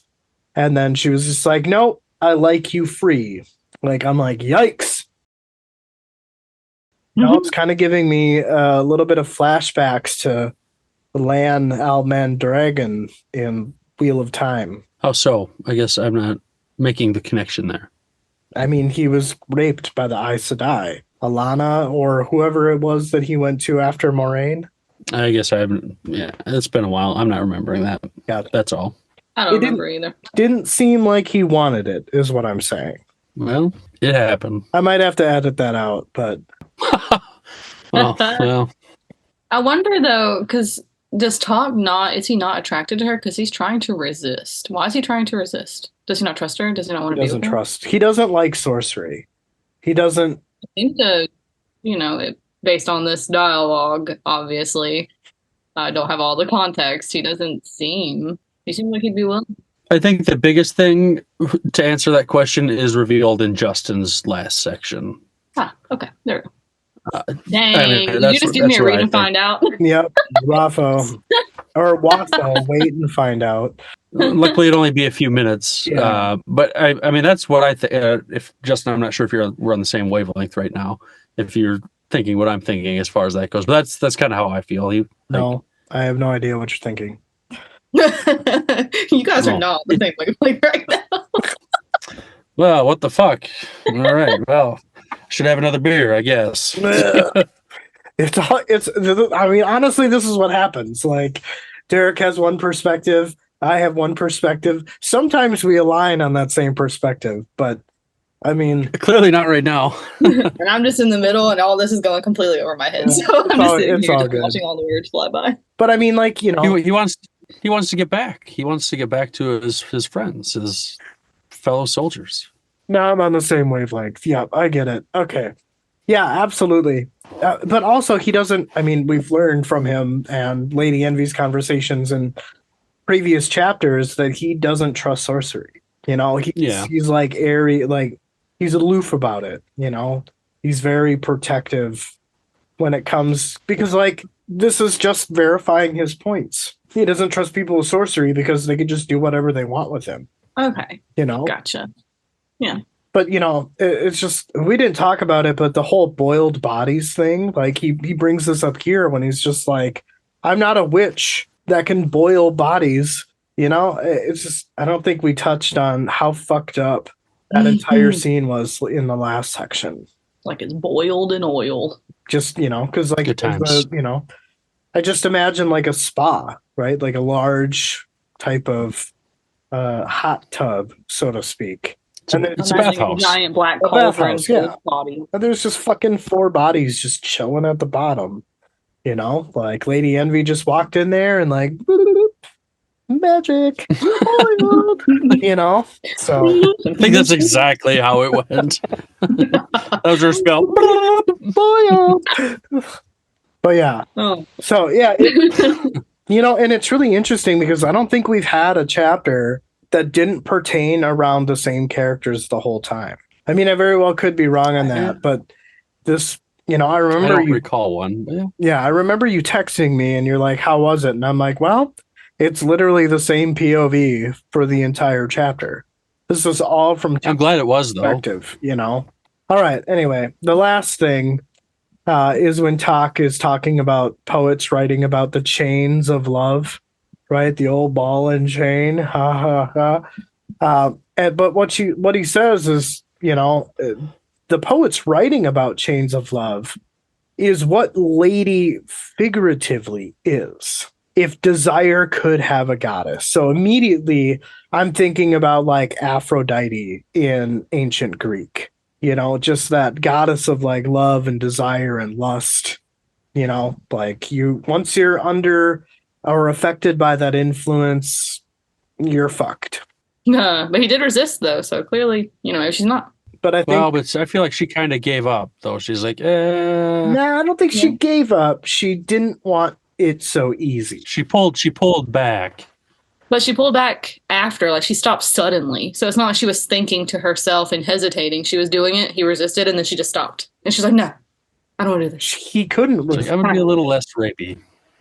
And then she was just like, nope, I like you free. Like, I'm like, yikes. It's kind of giving me a little bit of flashbacks to Lan Alman Dragon in Wheel of Time. How so? I guess I'm not making the connection there. I mean, he was raped by the Aes Sedai. Alana or whoever it was that he went to after Moraine. I guess I haven't. Yeah, it's been a while. I'm not remembering that. Yeah, That's all. I don't remember either. Didn't seem like he wanted it, is what I'm saying. Well, it happened. I might have to edit that out, but well, I wonder though, because is he not attracted to her? Because he's trying to resist. Why is he trying to resist? Does he not trust her? Does he not want to be with her? He doesn't like sorcery. He doesn't. I think based on this dialogue, obviously, I don't have all the context. He seems like he'd be willing. I think the biggest thing to answer that question is revealed in Justin's last section. Okay. There we go. Dang, you just give me a read and find out. Yep, Raffo. Or Waffo, wait and find out. Luckily, it'd only be a few minutes. Yeah. But I mean, that's what I think. If Justin, I'm not sure if we're on the same wavelength right now. If you're thinking what I'm thinking as far as that goes, but that's kind of how I feel. No, I have no idea what you're thinking. You guys are not the same wavelength right now. Well, what the fuck? All right. Well, should have another beer, I guess. I mean, honestly, this is what happens. Like, Derek has one perspective, I have one perspective. Sometimes we align on that same perspective, but I mean, clearly not right now. And I'm just in the middle, and all this is going completely over my head. So I'm just sitting here just watching all the words fly by. But I mean, like, he wants to get back. He wants to get back to his friends, his fellow soldiers. No, I'm on the same wavelength. Yeah, I get it. Okay. Yeah, absolutely. But also, he doesn't. I mean, we've learned from him and Lady Envy's conversations in previous chapters that he doesn't trust sorcery. He's like airy, like he's aloof about it. He's very protective when it comes, because like this is just verifying his points. He doesn't trust people with sorcery because they could just do whatever they want with him. Okay. Gotcha. Yeah. But it's just, we didn't talk about it, but the whole boiled bodies thing, like he brings this up here when he's just like, I'm not a witch that can boil bodies. It's just, I don't think we touched on how fucked up that entire scene was in the last section. Like it's boiled in oil. Just, because like, good times. I just imagine like a spa, right? Like a large type of hot tub, so to speak. It's a bathhouse. Giant black cauldron body. And there's just fucking 4 bodies just chilling at the bottom. Like Lady Envy just walked in there and like magic. So I think that's exactly how it went. That was her spell. But yeah. Oh. So yeah, and it's really interesting because I don't think we've had a chapter that didn't pertain around the same characters the whole time. I mean, I very well could be wrong on that, but this, I remember I don't recall one. Yeah, I remember you texting me and you're like, how was it? And I'm like, well, it's literally the same POV for the entire chapter. This is all from I'm glad it was, though. perspective, All right, anyway, the last thing is when Tak is talking about poets writing about the chains of love. Right, the old ball and chain, ha ha ha. But what he says is, the poets writing about chains of love is what lady figuratively is. If desire could have a goddess, so immediately I'm thinking about like Aphrodite in ancient Greek. Just that goddess of like love and desire and lust. Like once you're under or affected by that influence, you're fucked. But he did resist, though, so clearly, she's not. but I think Well, but I feel like she kind of gave up, though. She's like, I don't think she gave up. She didn't want it so easy. She pulled back. But she pulled back after, like she stopped suddenly. So it's not like she was thinking to herself and hesitating. She was doing it. He resisted, and then she just stopped. And she's like, "No, I don't want to do this." He couldn't She's like, I'm gonna be a little less rapey.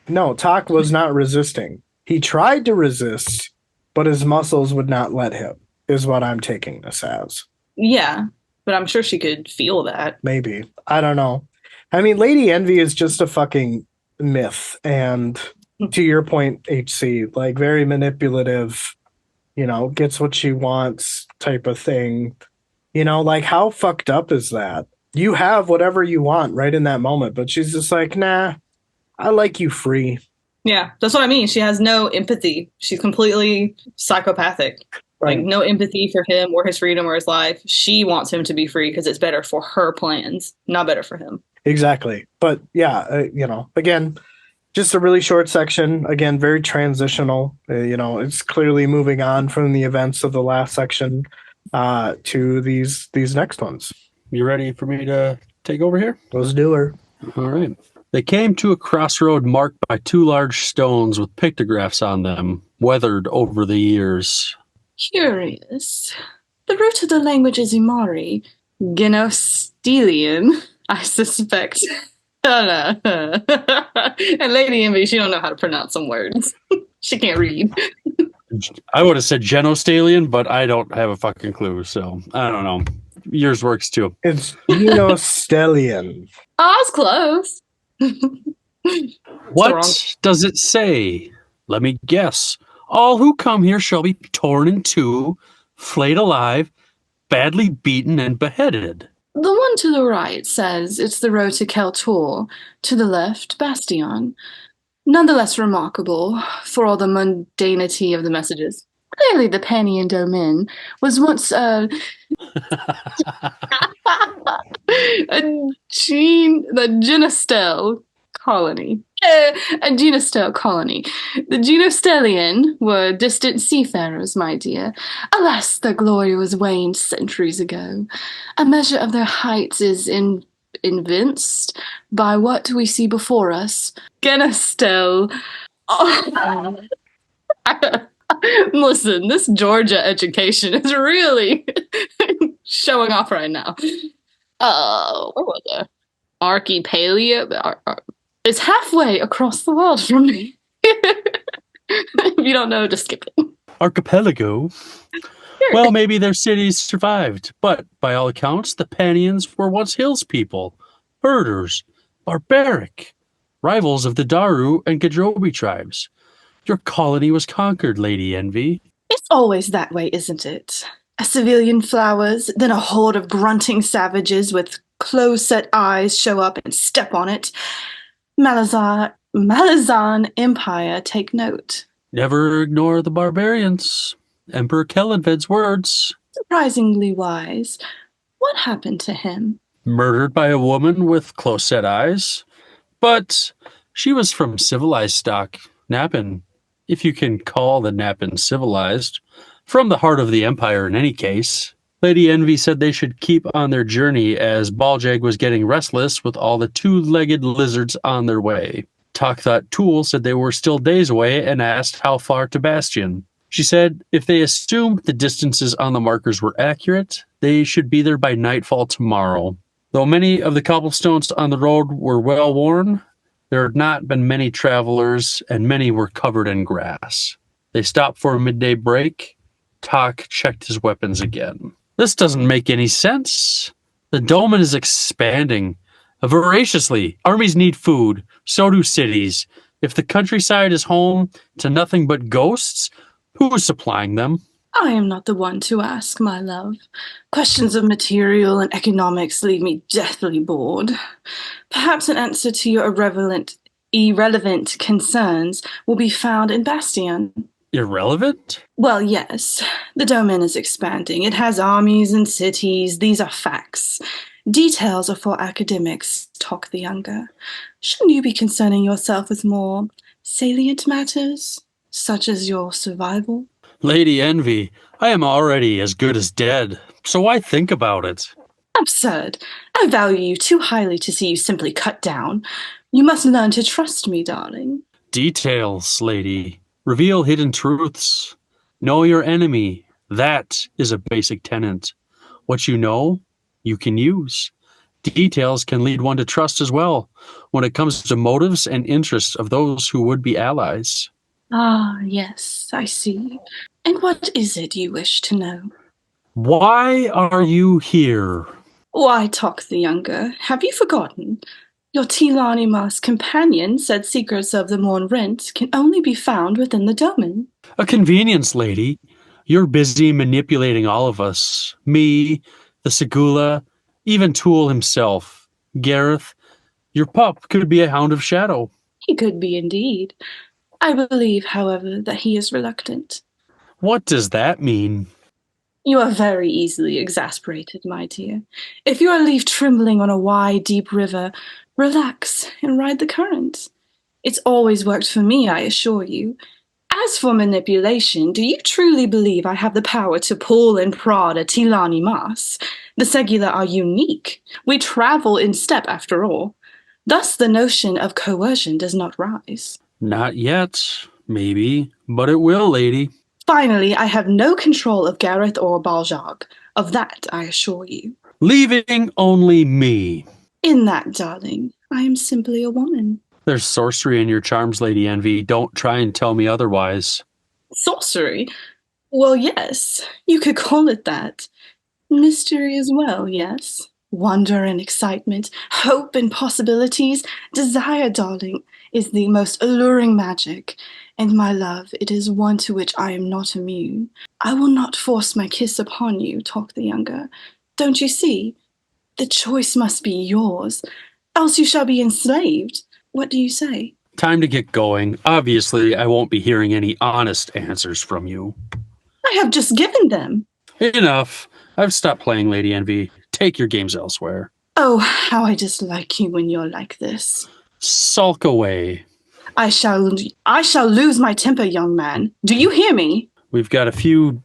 No, Tak was not resisting. He tried to resist, but his muscles would not let him, is what I'm taking this as. Yeah, but I'm sure she could feel that. Maybe. I don't know. I mean, Lady Envy is just a fucking myth. And to your point, HC, like very manipulative, gets what she wants type of thing. Like how fucked up is that? You have whatever you want right in that moment, but she's just like, nah, I like you free. Yeah, that's what I mean. She has no empathy. She's completely psychopathic. Right. Like no empathy for him or his freedom or his life. She wants him to be free because it's better for her plans, not better for him. Exactly. But yeah, again, just a really short section. Again, very transitional. It's clearly moving on from the events of the last section to these next ones. You ready for me to take over here? Let's do her. All right. They came to a crossroad marked by 2 large stones with pictographs on them, weathered over the years. Curious. The root of the language is Imari. Genostelian, I suspect. Oh, no. And Lady Envy, she don't know how to pronounce some words. She can't read. I would have said Genostelian, but I don't have a fucking clue, so I don't know. Yours works too. It's Genostelian. Oh, I was close. What does it say? Let me guess. All who come here shall be torn in two, flayed alive, badly beaten and beheaded. The one to the right says it's the road to Keltor. To the left, Bastion. Nonetheless remarkable for all the mundanity of the messages. Clearly the Pannion Domin was once a Genostel colony. A Genostel colony. The Genostellian were distant seafarers, my dear. Alas, their glory was waned centuries ago. A measure of their heights is evinced by what we see before us. Genostel. Oh. Listen, this Georgia education is really showing off right now. What was it? Archipelagio is halfway across the world from me. If you don't know, just skip it. Archipelago? Sure. Well, maybe their cities survived, but by all accounts, the Pannions were once hills people, herders, barbaric, rivals of the Daru and Gadrobi tribes. Your colony was conquered, Lady Envy. It's always that way, isn't it? A civilian flowers, then a horde of grunting savages with close-set eyes show up and step on it. Malazan Empire, take note. Never ignore the barbarians. Emperor Kellenved's words. Surprisingly wise. What happened to him? Murdered by a woman with close-set eyes. But she was from civilized stock, Nappin, if you can call the Nappin civilized. From the heart of the Empire in any case. Lady Envy said they should keep on their journey as Baljag was getting restless with all the 2-legged lizards on their way. Tak thought Tool said they were still days away and asked how far to Bastion. She said if they assumed the distances on the markers were accurate, they should be there by nightfall tomorrow. Though many of the cobblestones on the road were well worn, there had not been many travelers and many were covered in grass. They stopped for a midday break. Tak checked his weapons again. This doesn't make any sense. The Domin is expanding voraciously. Armies need food. So do cities. If the countryside is home to nothing but ghosts, who is supplying them? I am not the one to ask, my love. Questions of material and economics leave me deathly bored. Perhaps an answer to your irrelevant concerns will be found in Bastion. Irrelevant? Well, yes. The domain is expanding. It has armies and cities. These are facts. Details are for academics, talk the younger. Shouldn't you be concerning yourself with more salient matters, such as your survival? Lady Envy, I am already as good as dead. So why think about it? Absurd. I value you too highly to see you simply cut down. You must learn to trust me, darling. Details, lady. Reveal hidden truths. Know your enemy. That is a basic tenet. What you know, you can use. Details can lead one to trust as well when it comes to motives and interests of those who would be allies. Ah, yes, I see. And what is it you wish to know? Why are you here? Why, Talk the Younger, have you forgotten? Your Tilanimas companion said secrets of the Morn Rent can only be found within the Domin. A convenience, lady. You're busy manipulating all of us. Me, the Segula, even Tool himself. Gareth, your pup could be a hound of shadow. He could be indeed. I believe, however, that he is reluctant. What does that mean? You are very easily exasperated, my dear. If you are left trembling on a wide, deep river, relax and ride the current. It's always worked for me, I assure you. As for manipulation, do you truly believe I have the power to pull and prod a Tilani Mas? The Segula are unique. We travel in step, after all. Thus, the notion of coercion does not rise. Not yet, maybe, but it will, lady. Finally, I have no control of Gareth or Baljag. Of that, I assure you. Leaving only me. In that, darling, I am simply a woman. There's sorcery in your charms, Lady Envy. Don't try and tell me otherwise. Sorcery? Well, yes, you could call it that. Mystery as well, yes. Wonder and excitement, hope and possibilities, desire, darling, is the most alluring magic. And my love, it is one to which I am not immune. I will not force my kiss upon you, Talk the Younger. Don't you see? The choice must be yours, else you shall be enslaved. What do you say? Time to get going. Obviously, I won't be hearing any honest answers from you. I have just given them. Enough. I've stopped playing, Lady Envy. Take your games elsewhere. Oh, how I dislike you when you're like this. Sulk away. I shall lose my temper, young man. Do you hear me? We've got a few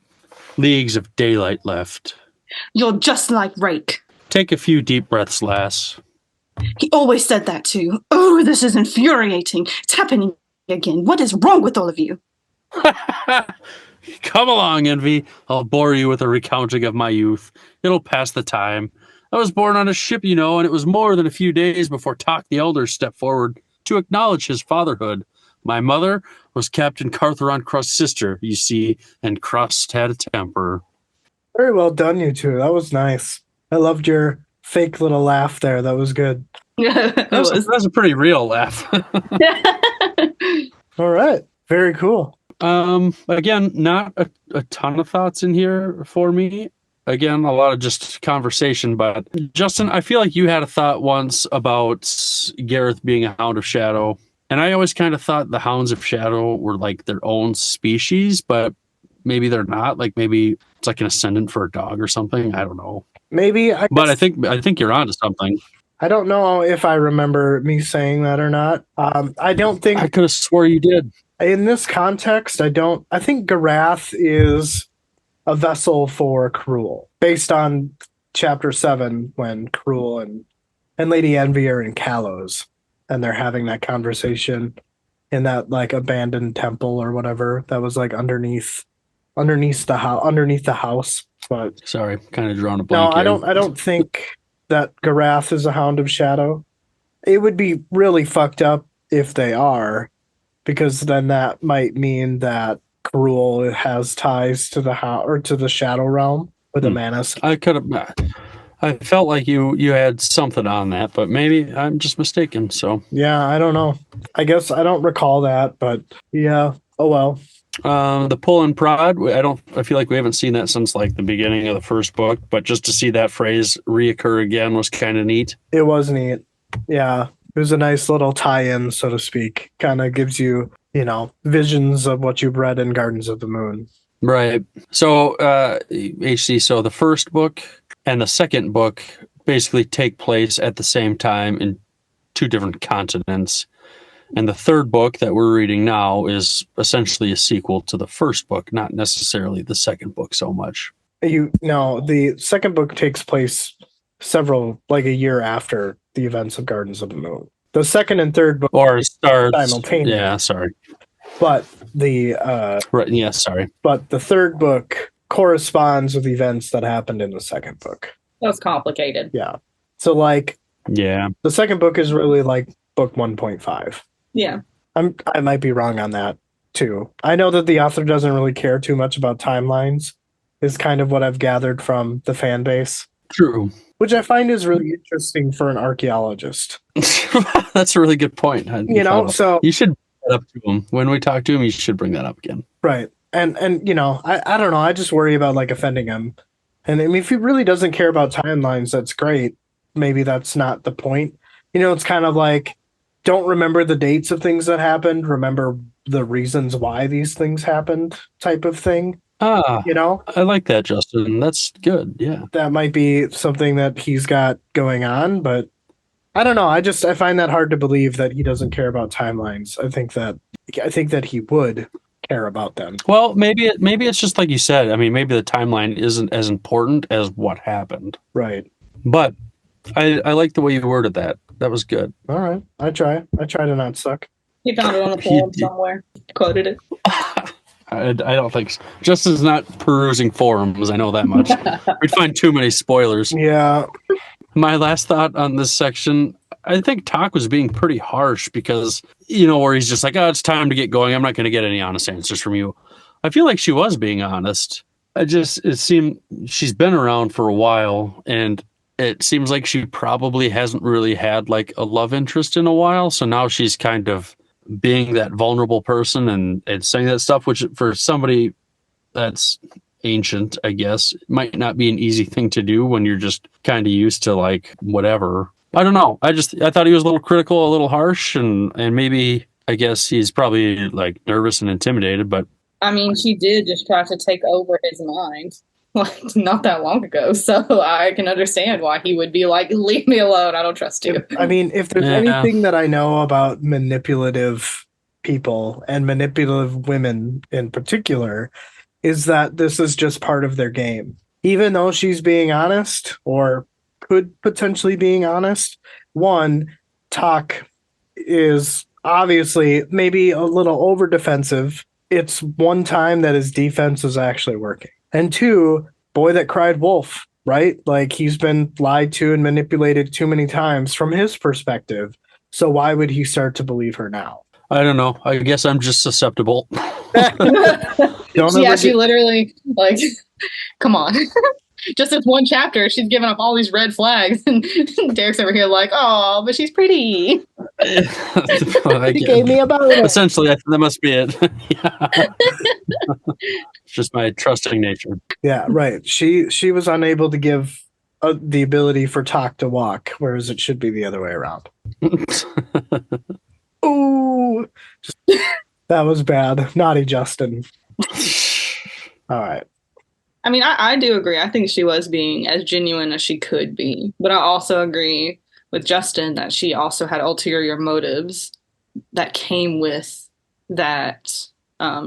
leagues of daylight left. You're just like Rake. Take a few deep breaths, lass. He always said that too. Oh, this is infuriating. It's happening again. What is wrong with all of you? Come along, Envy. I'll bore you with a recounting of my youth. It'll pass the time. I was born on a ship, you know, and it was more than a few days before Tok the Elder stepped forward to acknowledge his fatherhood. My mother was Captain Cartheron Crust's sister, you see, and Crust had a temper. Very well done, you two. That was nice. I loved your fake little laugh there. That was good. That's a pretty real laugh. All right. Very cool. Again, not a ton of thoughts in here for me. Again, a lot of just conversation, but Justin, I feel like you had a thought once about Gareth being a Hound of Shadow, and I always kind of thought the Hounds of Shadow were like their own species, but maybe they're not. Like maybe it's like an ascendant for a dog or something. I don't know. Maybe. But I think you're onto something. I don't know if I remember me saying that or not. I don't think I could have swore you did. in this context. I think Garath is a vessel for Cruel, based on chapter 7 when Cruel and Lady Envy are in Kalos and they're having that conversation in that like abandoned temple or whatever that was like underneath the house. But Sorry, kind of drawing a no, blank. I don't think that Garath is a Hound of Shadow. It would be really fucked up if they are, because then that might mean that Cruel has ties to the to the Shadow Realm with the Manus. I felt like you had something on that, but maybe I'm just mistaken. So Yeah, I don't know. I guess I don't recall that, but yeah. Oh well. the pull and prod, I feel like we haven't seen that since like the beginning of the first book, but just to see that phrase reoccur again was kind of neat. It was neat. Yeah. It was a nice little tie-in, so to speak. Kind of gives you, visions of what you've read in Gardens of the Moon. Right. So, HC, so the first book and the second book basically take place at the same time in two different continents. And the third book that we're reading now is essentially a sequel to the first book, not necessarily the second book so much. The second book takes place like a year after the events of Gardens of the Moon. The second and third book Or starts. simultaneous. Yeah, sorry. But the Right, yeah, sorry. but the third book corresponds with events that happened in the second book. That's complicated. Yeah. So like Yeah. the second book is really like book 1.5. Yeah. I might be wrong on that too. I know that the author doesn't really care too much about timelines, is kind of what I've gathered from the fan base, True. which I find is really interesting for an archaeologist. That's a really good point. So you should bring that up to him. When we talk to him, you should bring that up again. right. And I don't know, I just worry about like offending him. And I mean, if he really doesn't care about timelines, that's great. Maybe that's not the point. It's kind of like, don't remember the dates of things that happened, remember the reasons why these things happened type of thing. I like that, Justin. That's good. Yeah. That might be something that he's got going on, but I don't know. I find that hard to believe that he doesn't care about timelines. I think that he would care about them. Well, maybe it's just like you said. I mean, maybe the timeline isn't as important as what happened. Right. But I like the way you worded that. That was good. All right. I try to not suck. He found it on the forum somewhere. Quoted it. I don't think so. Justin's not perusing forums. I know that much. We'd find too many spoilers. Yeah. My last thought on this section, I think Talk was being pretty harsh because, where he's just like, oh, it's time to get going. I'm not going to get any honest answers from you. I feel like she was being honest. It seemed she's been around for a while, and it seems like she probably hasn't really had like a love interest in a while. So now she's kind of being that vulnerable person and saying that stuff, which for somebody that's ancient, I guess, might not be an easy thing to do when you're just kind of used to like whatever. I don't know. I thought he was a little critical, a little harsh, and maybe I guess he's probably like nervous and intimidated, but I mean, she did just try to take over his mind like not that long ago. So I can understand why he would be like, leave me alone. I don't trust you. If there's anything that I know about manipulative people and manipulative women in particular, is that this is just part of their game. Even though she's being honest or could potentially being honest, Talk is obviously maybe a little over defensive. It's one time that his defense is actually working. And two, boy that cried wolf, right? Like he's been lied to and manipulated too many times from his perspective. So why would he start to believe her now? I don't know. I guess I'm just susceptible. She literally like, come on. Just this one chapter, she's giving up all these red flags, and Derek's over here like, oh, but she's pretty. He gave me a boner. Essentially, that must be it. It's just my trusting nature. Yeah, right. She was unable to give the ability for Talk to walk, whereas it should be the other way around. Ooh, that was bad. Naughty Justin. All right. I mean, I do agree. I think she was being as genuine as she could be. But I also agree with Justin that she also had ulterior motives that came with that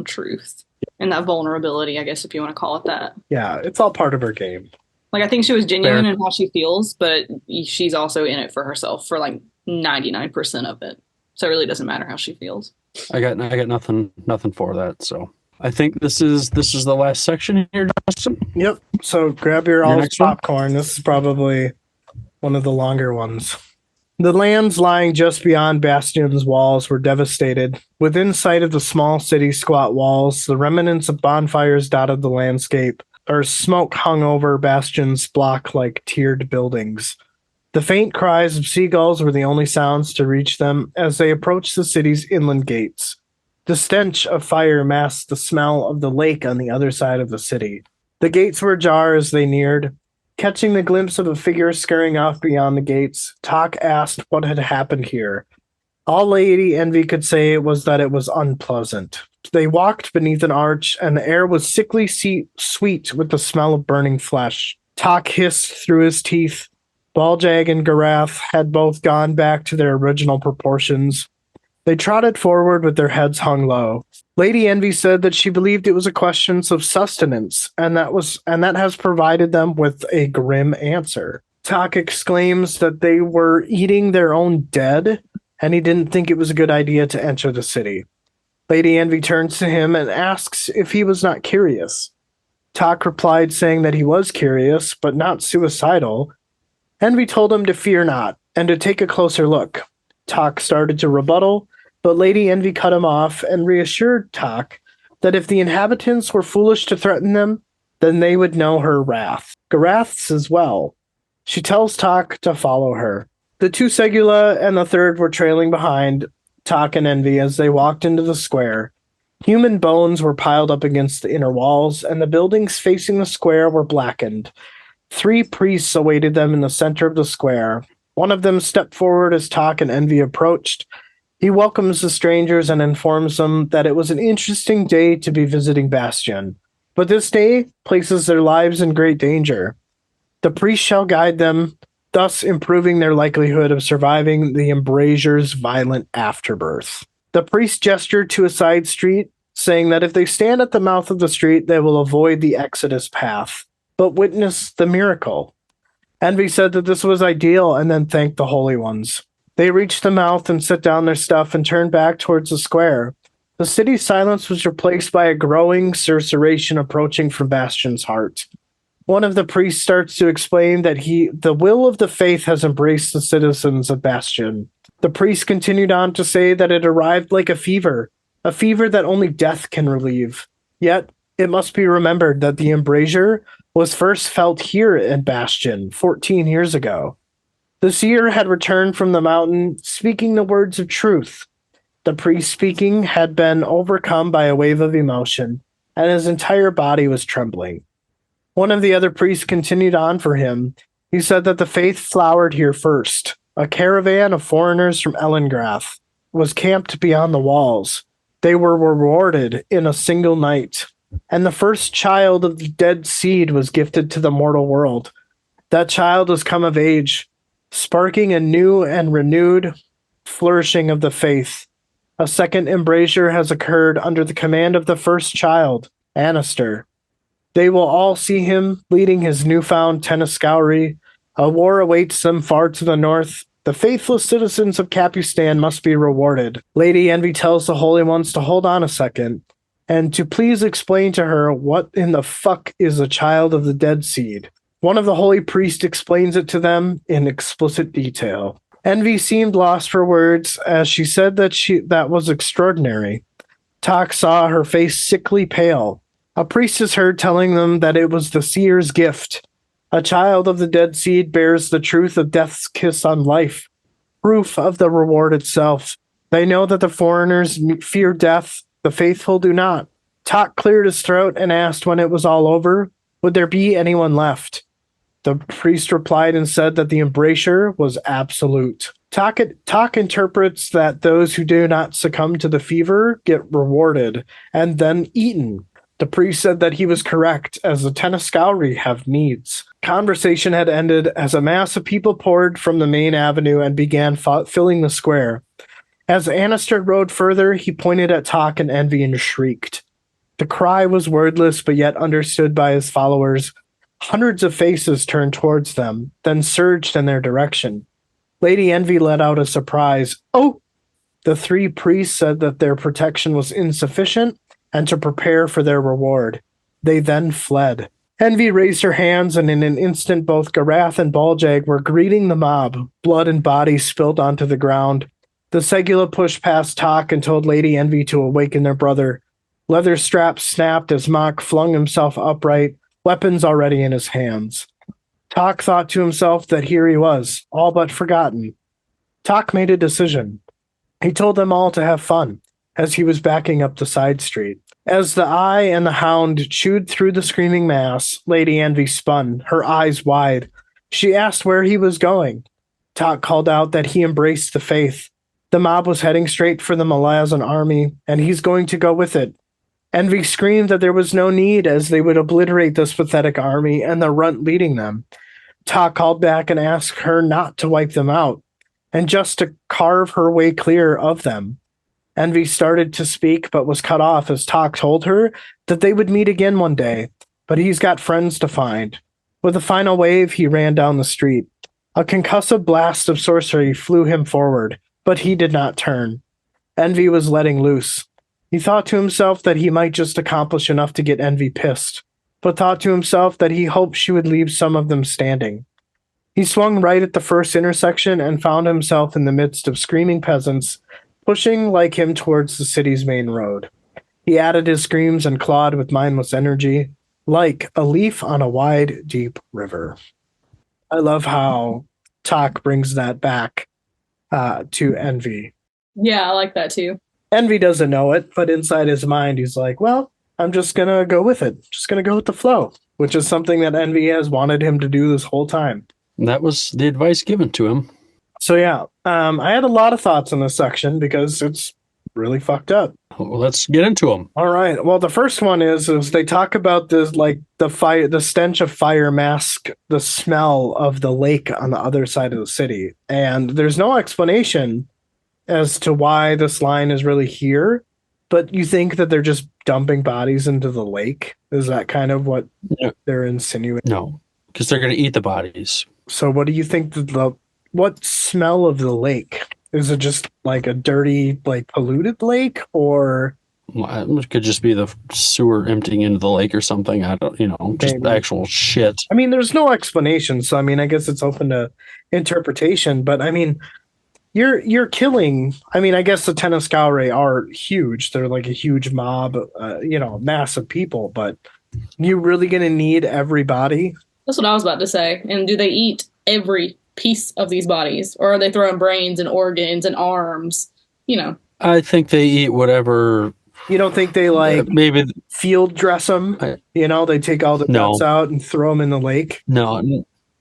truth and that vulnerability, I guess, if you want to call it that. Yeah, it's all part of her game. Like, I think she was genuine in how she feels, but she's also in it for herself for like 99% of it. So it really doesn't matter how she feels. I got nothing for that, so. I think this is the last section here, Justin. Yep. So grab your popcorn. This is probably one of the longer ones. The lands lying just beyond Bastion's walls were devastated. Within sight of the small city's squat walls, the remnants of bonfires dotted the landscape, or smoke hung over Bastion's block like tiered buildings. The faint cries of seagulls were the only sounds to reach them as they approached the city's inland gates. The stench of fire masked the smell of the lake on the other side of the city. The gates were ajar as they neared. Catching the glimpse of a figure scurrying off beyond the gates, Talk asked what had happened here. All Lady Envy could say was that it was unpleasant. They walked beneath an arch, and the air was sickly sweet with the smell of burning flesh. Talk hissed through his teeth. Baljag and Garath had both gone back to their original proportions. They trotted forward with their heads hung low. Lady Envy said that she believed it was a question of sustenance, and that has provided them with a grim answer. Tak exclaims that they were eating their own dead, and he didn't think it was a good idea to enter the city. Lady Envy turns to him and asks if he was not curious. Tak replied saying that he was curious, but not suicidal. Envy told him to fear not, and to take a closer look. Tak started to rebuttal, but Lady Envy cut him off and reassured Tak that if the inhabitants were foolish to threaten them, then they would know her wrath. Garath's as well. She tells Tak to follow her. The two Segula and the third were trailing behind Tak and Envy as they walked into the square. Human bones were piled up against the inner walls, and the buildings facing the square were blackened. 3 priests awaited them in the center of the square. One of them stepped forward as Tak and Envy approached. He welcomes the strangers and informs them that it was an interesting day to be visiting Bastion, but this day places their lives in great danger. The priest shall guide them, thus improving their likelihood of surviving the embrazure's violent afterbirth. The priest gestured to a side street, saying that if they stand at the mouth of the street, they will avoid the Exodus path, but witness the miracle. Envy said that this was ideal and then thanked the holy ones. They reached the mouth and set down their stuff and turned back towards the square. The city's silence was replaced by a growing susurration approaching from Bastion's heart. One of the priests starts to explain that the will of the faith has embraced the citizens of Bastion. The priest continued on to say that it arrived like a fever that only death can relieve. Yet, it must be remembered that the embrasure was first felt here in Bastion 14 years ago. The seer had returned from the mountain, speaking the words of truth. The priest speaking had been overcome by a wave of emotion, and his entire body was trembling. One of the other priests continued on for him. He said that the faith flowered here first. A caravan of foreigners from Ellengrath was camped beyond the walls. They were rewarded in a single night, and the first child of the dead seed was gifted to the mortal world. That child has come of age, sparking a new and renewed flourishing of the faith. A second embrasure has occurred under the command of the first child, Anister. They will all see him leading his newfound Tenniscourie. A war awaits them far to the north. The faithless citizens of Capistan must be rewarded. Lady Envy tells the holy ones to hold on a second, and to please explain to her what in the fuck is a child of the dead seed. One of the holy priests explains it to them in explicit detail. Envy seemed lost for words as she said that was extraordinary. Tak saw her face sickly pale. A priest is heard telling them that it was the seer's gift. A child of the dead seed bears the truth of death's kiss on life, proof of the reward itself. They know that the foreigners fear death, the faithful do not. Tak cleared his throat and asked when it was all over, would there be anyone left? The priest replied and said that the embrasure was absolute. Tak interprets that those who do not succumb to the fever get rewarded and then eaten. The priest said that he was correct, as the Tenniscourie have needs. Conversation had ended as a mass of people poured from the main avenue and began filling the square. As Anister rode further, he pointed at Tak and Envy and shrieked. The cry was wordless, but yet understood by his followers. Hundreds of faces turned towards them, then surged in their direction. Lady Envy let out a surprise, "Oh!" The 3 priests said that their protection was insufficient and to prepare for their reward. They then fled. Envy raised her hands, and in an instant both Garath and Baljag were greeting the mob. Blood and bodies spilled onto the ground. The Segula pushed past Tak and told Lady Envy to awaken their brother. Leather straps snapped as Mock flung himself upright, weapons already in his hands. Tak thought to himself that here he was, all but forgotten. Tak made a decision. He told them all to have fun, as he was backing up the side street. As the eye and the hound chewed through the screaming mass, Lady Envy spun, her eyes wide. She asked where he was going. Tak called out that he embraced the faith. The mob was heading straight for the Malazan army, and he's going to go with it. Envy screamed that there was no need, as they would obliterate this pathetic army and the runt leading them. Tak called back and asked her not to wipe them out, and just to carve her way clear of them. Envy started to speak, but was cut off as Talk told her that they would meet again one day, but he's got friends to find. With a final wave, he ran down the street. A concussive blast of sorcery flew him forward, but he did not turn. Envy was letting loose. He thought to himself that he might just accomplish enough to get Envy pissed, but thought to himself that he hoped she would leave some of them standing. He swung right at the first intersection and found himself in the midst of screaming peasants, pushing like him towards the city's main road. He added his screams and clawed with mindless energy, like a leaf on a wide, deep river. I love how Talk brings that back to Envy. Yeah, I like that too. Envy doesn't know it, but inside his mind, he's like, well, I'm just going to go with it. Just going to go with the flow, which is something that Envy has wanted him to do this whole time. And that was the advice given to him. So, yeah, I had a lot of thoughts in this section because it's really fucked up. Well, let's get into them. All right. Well, the first one is they talk about this, like the fire, the stench of fire mask, the smell of the lake on the other side of the city. And there's no explanation as to why this line is really here, but you think that they're just dumping bodies into the lake? Is that kind of what they're insinuating? No, because they're going to eat the bodies. So what do you think what smell of the lake? Is it just like a dirty, like polluted lake, or it could just be the sewer emptying into the lake or something? I don't, just Maybe. actual shit. I mean, there's no explanation, so I mean, I guess it's open to interpretation, but I mean, you're killing. I mean, I guess the Tenascaure are huge. They're like a huge mob, mass of people. But you really gonna need everybody? That's what I was about to say. And do they eat every piece of these bodies, or are they throwing brains and organs and arms? I think they eat whatever. You don't think they maybe field dress them? They take all the guts out and throw them in the lake. No,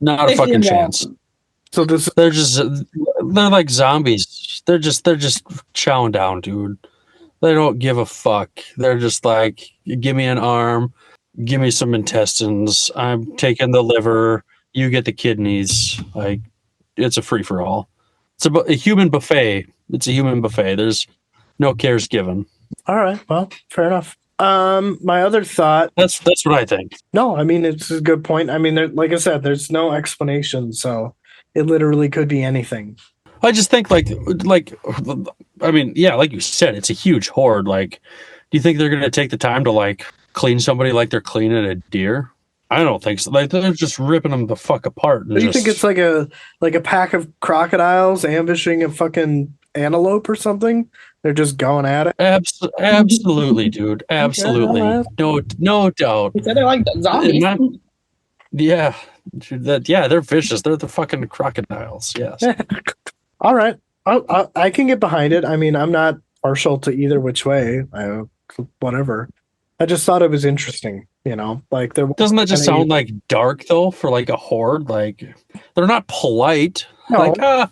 not a fucking chance. So they're like zombies. They're just chowing down, dude. They don't give a fuck. They're just like, give me an arm, give me some intestines. I'm taking the liver. You get the kidneys. Like, it's a free for all. It's a human buffet. It's a human buffet. There's no cares given. All right. Well, fair enough. My other thought. That's what I think. No, I mean, it's a good point. I mean, like I said, there's no explanation, so it literally could be anything. I just think like I mean, yeah, like you said, it's a huge horde. Like, do you think they're gonna take the time to like clean somebody like they're cleaning a deer? I don't think so. Like, they're just ripping them the fuck apart. Do you think it's like a pack of crocodiles ambushing a fucking antelope or something? They're just going at it. Absolutely, dude. Absolutely. No doubt. They're like zombies. Yeah. They're vicious. They're the fucking crocodiles. Yes. All right. I can get behind it. I mean, I'm not partial to either which way. Whatever. I just thought it was interesting, like there. Doesn't that just sound like dark though for like a horde? Like, they're not polite. No. Like,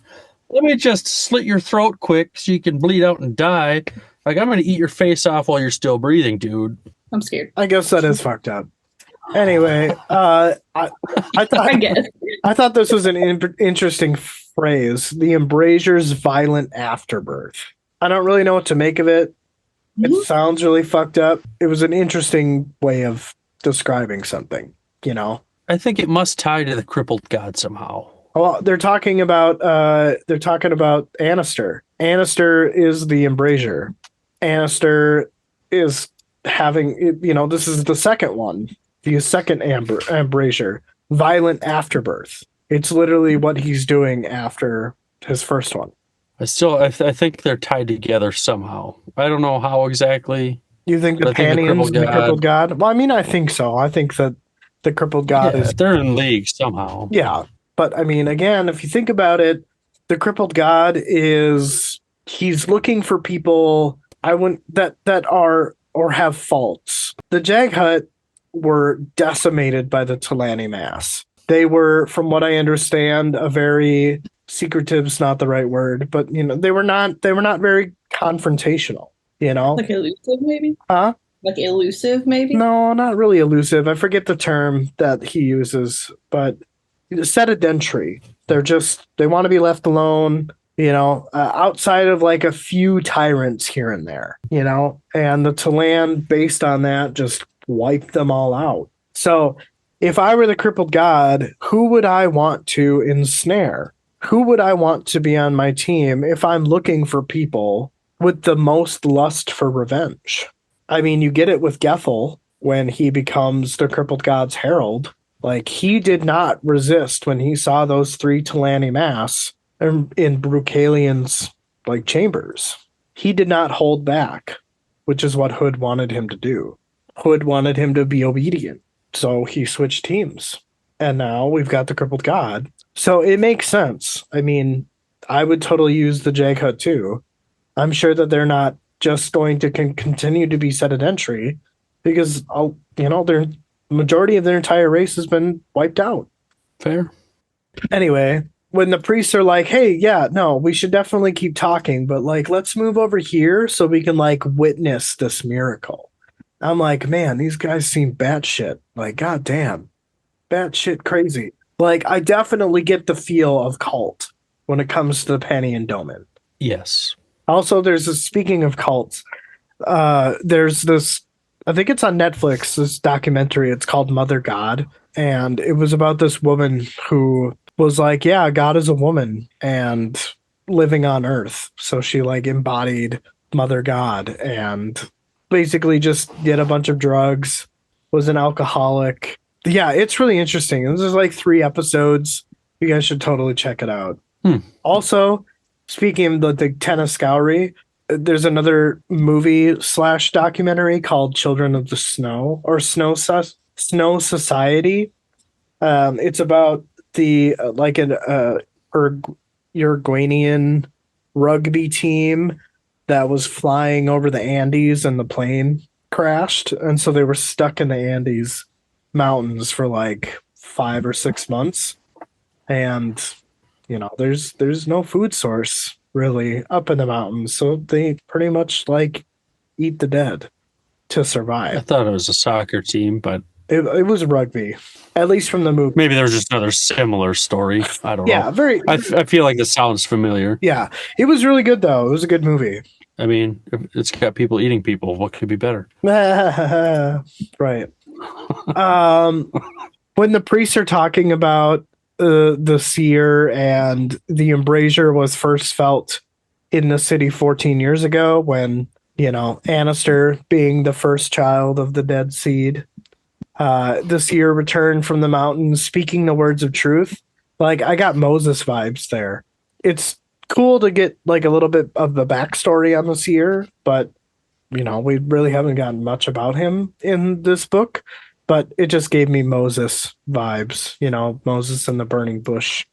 let me just slit your throat quick so you can bleed out and die. Like, I'm going to eat your face off while you're still breathing, dude. I'm scared. I guess that is fucked up. Anyway, I thought this was an interesting phrase, the embrazure's violent afterbirth. I don't really know what to make of it. It sounds really fucked up. It was an interesting way of describing something, I think it must tie to the crippled god somehow. Well, they're talking about Annister. Annister is the embrasure. Annister is having, this is the second one. The second embrasure, violent afterbirth. It's literally what he's doing after his first one. I think they're tied together somehow. I don't know how exactly. You think the Pannion's the crippled god? Well, I mean, I think so. I think that the crippled god is. They're in league somehow. Yeah, but I mean, again, if you think about it, the crippled god he's looking for people that are or have faults. The Jaghut were decimated by the Talani mass. They were, from what I understand, a very secretive's not the right word, but they were not very confrontational. Like elusive, maybe. Huh? Like elusive, maybe. No, not really elusive. I forget the term that he uses, but sedentary. They want to be left alone. outside of like a few tyrants here and there, and the Talan, based on that, just wiped them all out. So if I were the crippled god, who would I want to ensnare? Who would I want to be on my team if I'm looking for people with the most lust for revenge? I mean, you get it with Gethel when he becomes the crippled god's herald. Like, he did not resist when he saw those 3 Talani mass in Brucalian's like chambers. He did not hold back, which is what Hood wanted him to do. Hood wanted him to be obedient, so he switched teams. And now we've got the crippled god. So it makes sense. I mean, I would totally use the Jaghut too. I'm sure that they're not just going to continue to be sedentary because their majority of their entire race has been wiped out. Fair. Anyway, when the priests are like, hey, yeah, no, we should definitely keep talking, but like, let's move over here so we can like witness this miracle. I'm like, man, these guys seem batshit. Like, goddamn, batshit crazy. Like, I definitely get the feel of cult when it comes to Pannion Domin. Yes. Also, speaking of cults, there's this, I think it's on Netflix, this documentary. It's called Mother God. And it was about this woman who was like, yeah, God is a woman and living on Earth. So she like embodied Mother God and basically just did a bunch of drugs, was an alcoholic. Yeah, it's really interesting. This is like 3 episodes. You guys should totally check it out. Also, speaking of the Tenascowry, there's another movie / documentary called Children of the Snow or Snow Society. It's about the Uruguayan rugby team that was flying over the Andes and the plane crashed, and so they were stuck in the Andes mountains for like 5 or 6 months, and there's no food source really up in the mountains, so they pretty much like eat the dead to survive. I thought it was a soccer team, but it was rugby, at least from the movie. maybe there was just another similar story. I don't know. Yeah, very. I feel like this sounds familiar. Yeah, it was really good though. It was a good movie. I mean, if it's got people eating people. What could be better? Right. When the priests are talking about the seer and the embrasure was first felt in the city 14 years ago when, Annister being the first child of the dead seed, the seer returned from the mountains speaking the words of truth. Like, I got Moses vibes there. It's cool to get like a little bit of the backstory on the seer, but we really haven't gotten much about him in this book. But it just gave me Moses vibes, Moses and the burning bush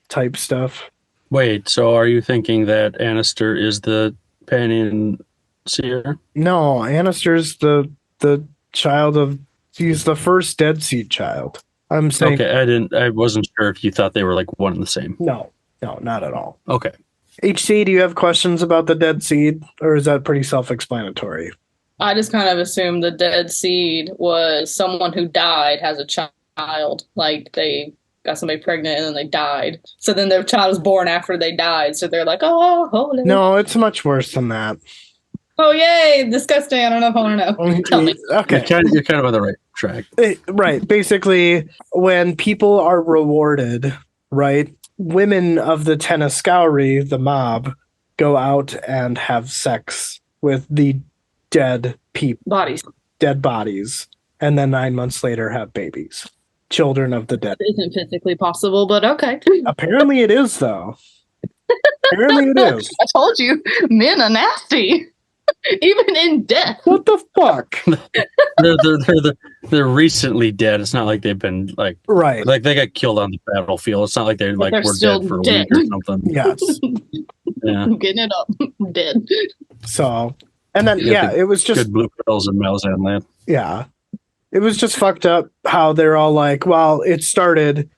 type stuff. Wait, so are you thinking that Annister is the Pannion seer? No, Annister's the child of. He's the first Dead Seed child. I'm saying. Okay, I wasn't sure if you thought they were like one and the same. No, not at all. Okay. HC, do you have questions about the Dead Seed, or is that pretty self-explanatory? I just kind of assumed the dead seed was someone who died has a child. Like, they got somebody pregnant and then they died. So then their child was born after they died. So they're like, oh, holy. No, it's much worse than that. Oh, yay. Disgusting. I don't know if I want to know. Tell me. Okay. You're kind of on the right track. Right. Basically, when people are rewarded, right, women of the Tenascowry, the mob, go out and have sex with the dead bodies, and then 9 months later have babies, children of the dead. It isn't physically possible, but okay. Apparently it is, though. Apparently it is. I told you, men are nasty, even in death. What the fuck? They're recently dead. It's not like they've been like right. Like they got killed on the battlefield. It's not like they're like were dead for a week or something. Yes. Yeah. I'm getting it up. Dead. So. And then, it was just good blue pills in Malazan land. Yeah. It was just fucked up how they're all like, well, it started,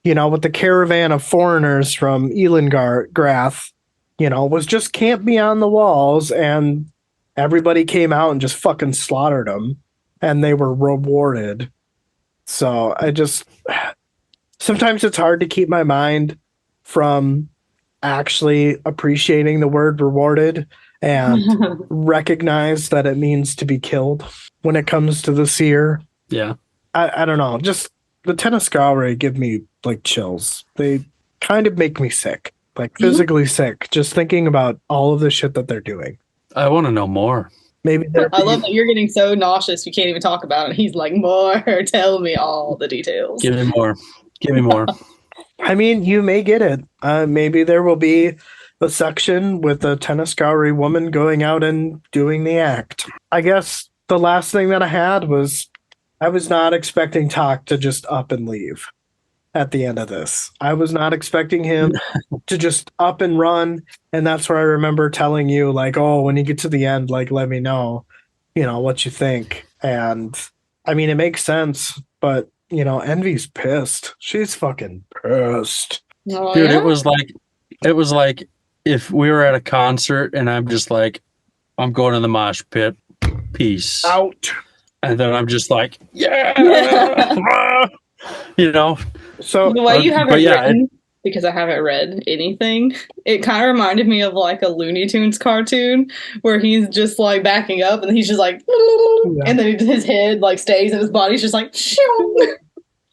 with the caravan of foreigners from Elengrath, was just camped beyond the walls, and everybody came out and just fucking slaughtered them, and they were rewarded. So sometimes it's hard to keep my mind from actually appreciating the word rewarded and recognize that it means to be killed when it comes to the seer. Yeah. I don't know. Just the Tenescalri give me like chills. They kind of make me sick, like physically sick, just thinking about all of the shit that they're doing. I want to know more. Maybe they're. I love that you're getting so nauseous you can't even talk about it. He's like, more, tell me all the details. Give me more. Give me more. I mean, you may get it. Maybe there will be a section with a Tenescalri woman going out and doing the act. I guess the last thing that I had was I was not expecting Talk to just up and leave at the end of this. I was not expecting him to just up and run. And that's where I remember telling you, like, oh, when you get to the end, like, let me know, what you think. And I mean, it makes sense, but, Envy's pissed. She's fucking pissed. Oh, Dude, yeah? it was like if we were at a concert and I'm just like, I'm going to the mosh pit. Peace. Out. And then I'm just like, yeah. So The way you have but it yeah, written, because I haven't read anything, it kind of reminded me of like a Looney Tunes cartoon where he's just like backing up and he's just like, and then his head like stays and his body's just like, shoo.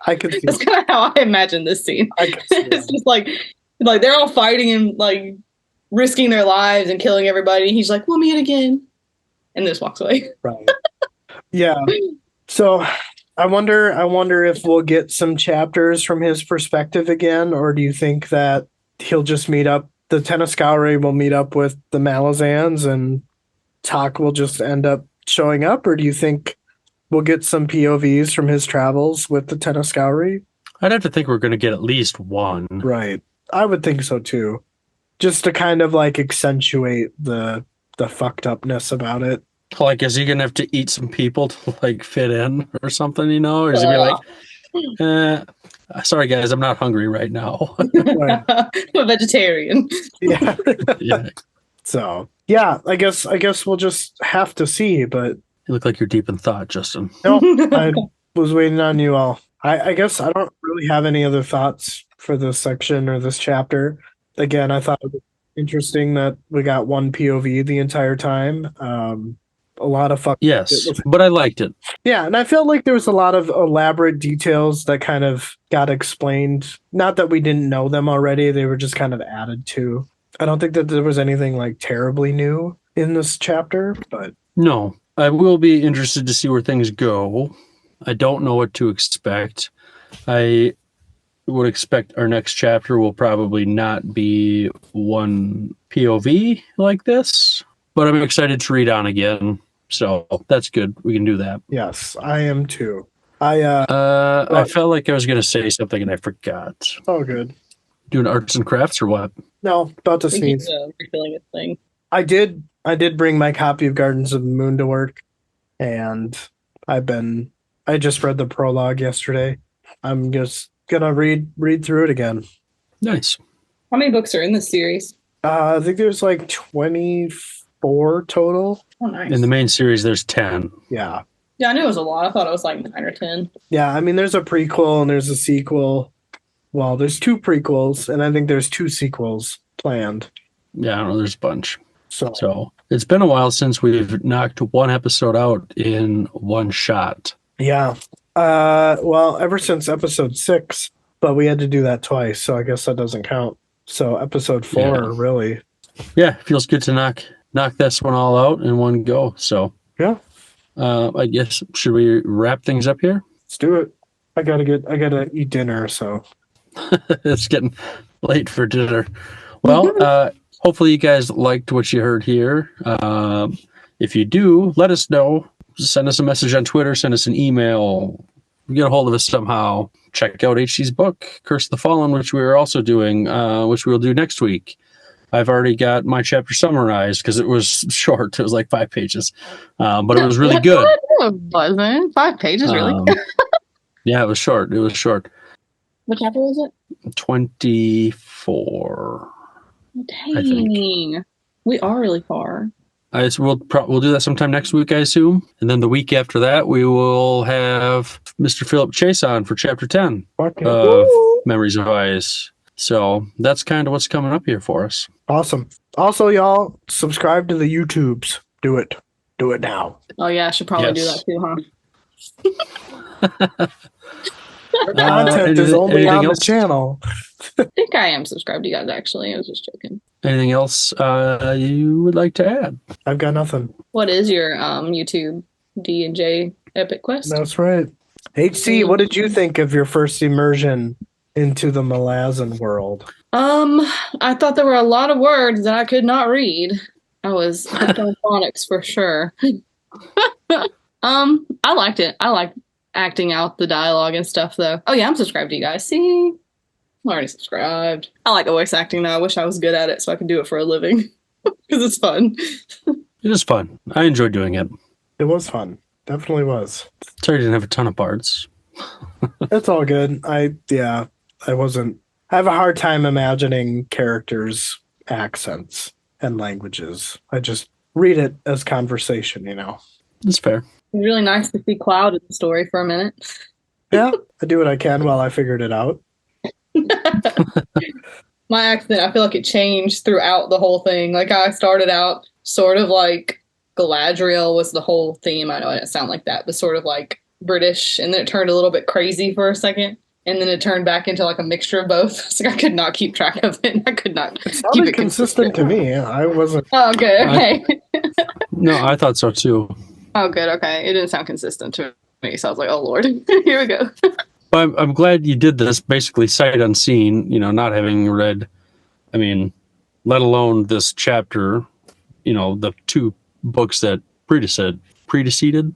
I could see That's kind of how I imagine this scene. I could see It's that. just like they're all fighting and like risking their lives and killing everybody. He's like, we'll meet again. And just walks away. Right. Yeah. So I wonder if we'll get some chapters from his perspective again, or do you think that he'll just meet up, the Tenescalri will meet up with the Malazans and Talk will just end up showing up, or do you think we'll get some POVs from his travels with the Tenescalri? I'd have to think we're going to get at least one. Right. I would think so too. Just to kind of like accentuate the fucked upness about it. Like, is he going to have to eat some people to like fit in or something, Or is he going to be like, sorry guys, I'm not hungry right now. Right. I'm a vegetarian. Yeah. Yeah. So yeah, I guess we'll just have to see, but You look like you're deep in thought, Justin. no, I was waiting on you all. I guess I don't really have any other thoughts for this section or this chapter. Again, I thought it was interesting that we got one POV the entire time. A lot of fuck. Yes, but I liked it. Yeah, and I felt like there was a lot of elaborate details that kind of got explained. Not that we didn't know them already, they were just kind of added to. I don't think that there was anything like terribly new in this chapter, but No, I will be interested to see where things go. I don't know what to expect. I would expect our next chapter will probably not be one POV like this, but I'm excited to read on again. So that's good. We can do that. yes, I am too. I felt like I was going to say something and I forgot. oh good. Doing arts and crafts or what? No, about to I think he's sneeze. refilling his thing. I did bring my copy of Gardens of the Moon to work, and I just read the prologue yesterday. I'm just gonna read through it again. Nice. How many books are in this series? I think there's like 24 total. Oh, nice. In the main series, there's 10. Yeah. Yeah, I knew it was a lot. I thought it was like 9 or 10. Yeah, I mean there's a prequel and there's a sequel. Well, there's 2 prequels and I think there's 2 sequels planned. Yeah, I don't know. There's a bunch. So So it's been a while since we've knocked one episode out in one shot. yeah. Well, ever since episode 6, but we had to do that twice, so I guess that doesn't count. So episode 4, Yeah. really. Yeah, feels good to knock this one all out in one go. So Yeah. I guess should we wrap things up here? Let's do it. I gotta eat dinner, so It's getting late for dinner. Well, hopefully you guys liked what you heard here. If you do, let us know. Send us a message on Twitter. Send us an email. Get a hold of us somehow. Check out HC's book, Curse of the Fallen, which we are also doing, which we'll do next week. I've already got my chapter summarized because it was short. It was like 5 pages, but it was really good. It wasn't 5 pages, really. Yeah, it was short. It was short. What chapter was it? 24. Dang. We are really far. We'll do that sometime next week, I assume. And then the week after that, we will have Mr. Philip Chase on for chapter 10 fucking of Memories of Ice. So that's kind of what's coming up here for us. Awesome. Also, y'all, subscribe to the YouTubes. Do it. Do it now. Oh yeah, I should probably do Yes. that too, huh? Our content is only on the channel. I think I am subscribed to you guys, actually. I was just joking. Anything else you would like to add? I've got nothing. What is your YouTube D&J Epic Quest? That's right. HC, what did you think of your first immersion into the Malazan world? I thought there were a lot of words that I could not read. I was hooked on phonics for sure. I liked it. I liked acting out the dialogue and stuff, though. Oh yeah, I'm subscribed to you guys. See, I'm already subscribed. I like the voice acting, though. I wish I was good at it so I could do it for a living because it's fun. It is fun. I enjoyed doing it. It was fun. Definitely was. Sorry I didn't have a ton of parts. It's all good. I wasn't. I have a hard time imagining characters' accents and languages. I just read it as conversation, you know. It's fair. It was really nice to see Cloud in the story for a minute. Yeah, I do what I can while I figured it out. My accent, I feel like it changed throughout the whole thing. Like I started out sort of like Galadriel was the whole theme. I know it didn't sound like that, but sort of like British, and then it turned a little bit crazy for a second, and then it turned back into like a mixture of both. It's like I could not keep track of it. I could not It keep sounded it consistent to me. I wasn't. Oh, good. Okay. No, I thought so too. Oh, good. Okay. It didn't sound consistent to me, so I was like, oh Lord, here we go. But I'm glad you did this basically sight unseen, not having read, let alone this chapter, the two books that preceded.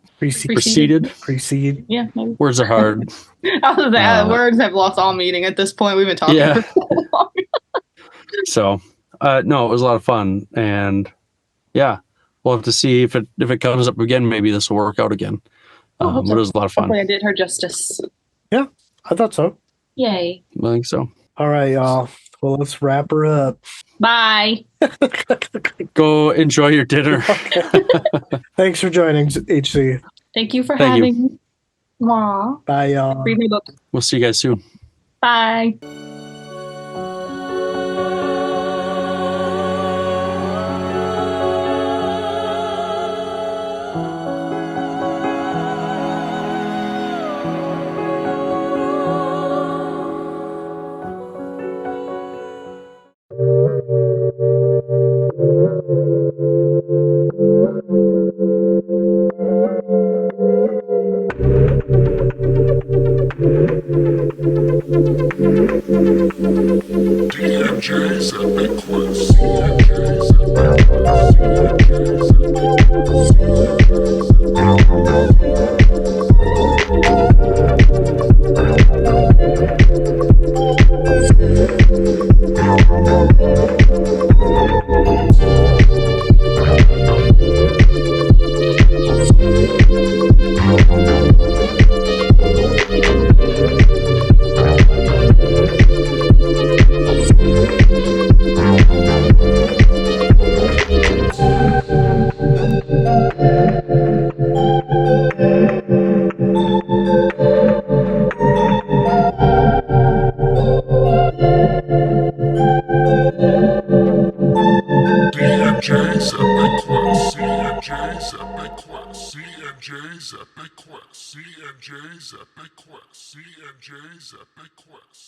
Yeah. Maybe. Words are hard. Words have lost all meaning at this point. We've been talking for so long. So, no, it was a lot of fun, and yeah, we'll have to see if it comes up again. Maybe this will work out again. But it was a lot of fun. Hopefully I did her justice. Yeah, I thought so. Yay. I think so. All right, y'all. Well, let's wrap her up. Bye. Go enjoy your dinner. Thanks for joining, HC. Thank you for Thank you. having me. Aw. Bye, y'all. Read my book. We'll see you guys soon. Bye. DMJ's Epic Quest. DMJ's Epic Quest. DMJ's Epic Quest. CNJ's Epic Quest. CNJ's Epic Quest.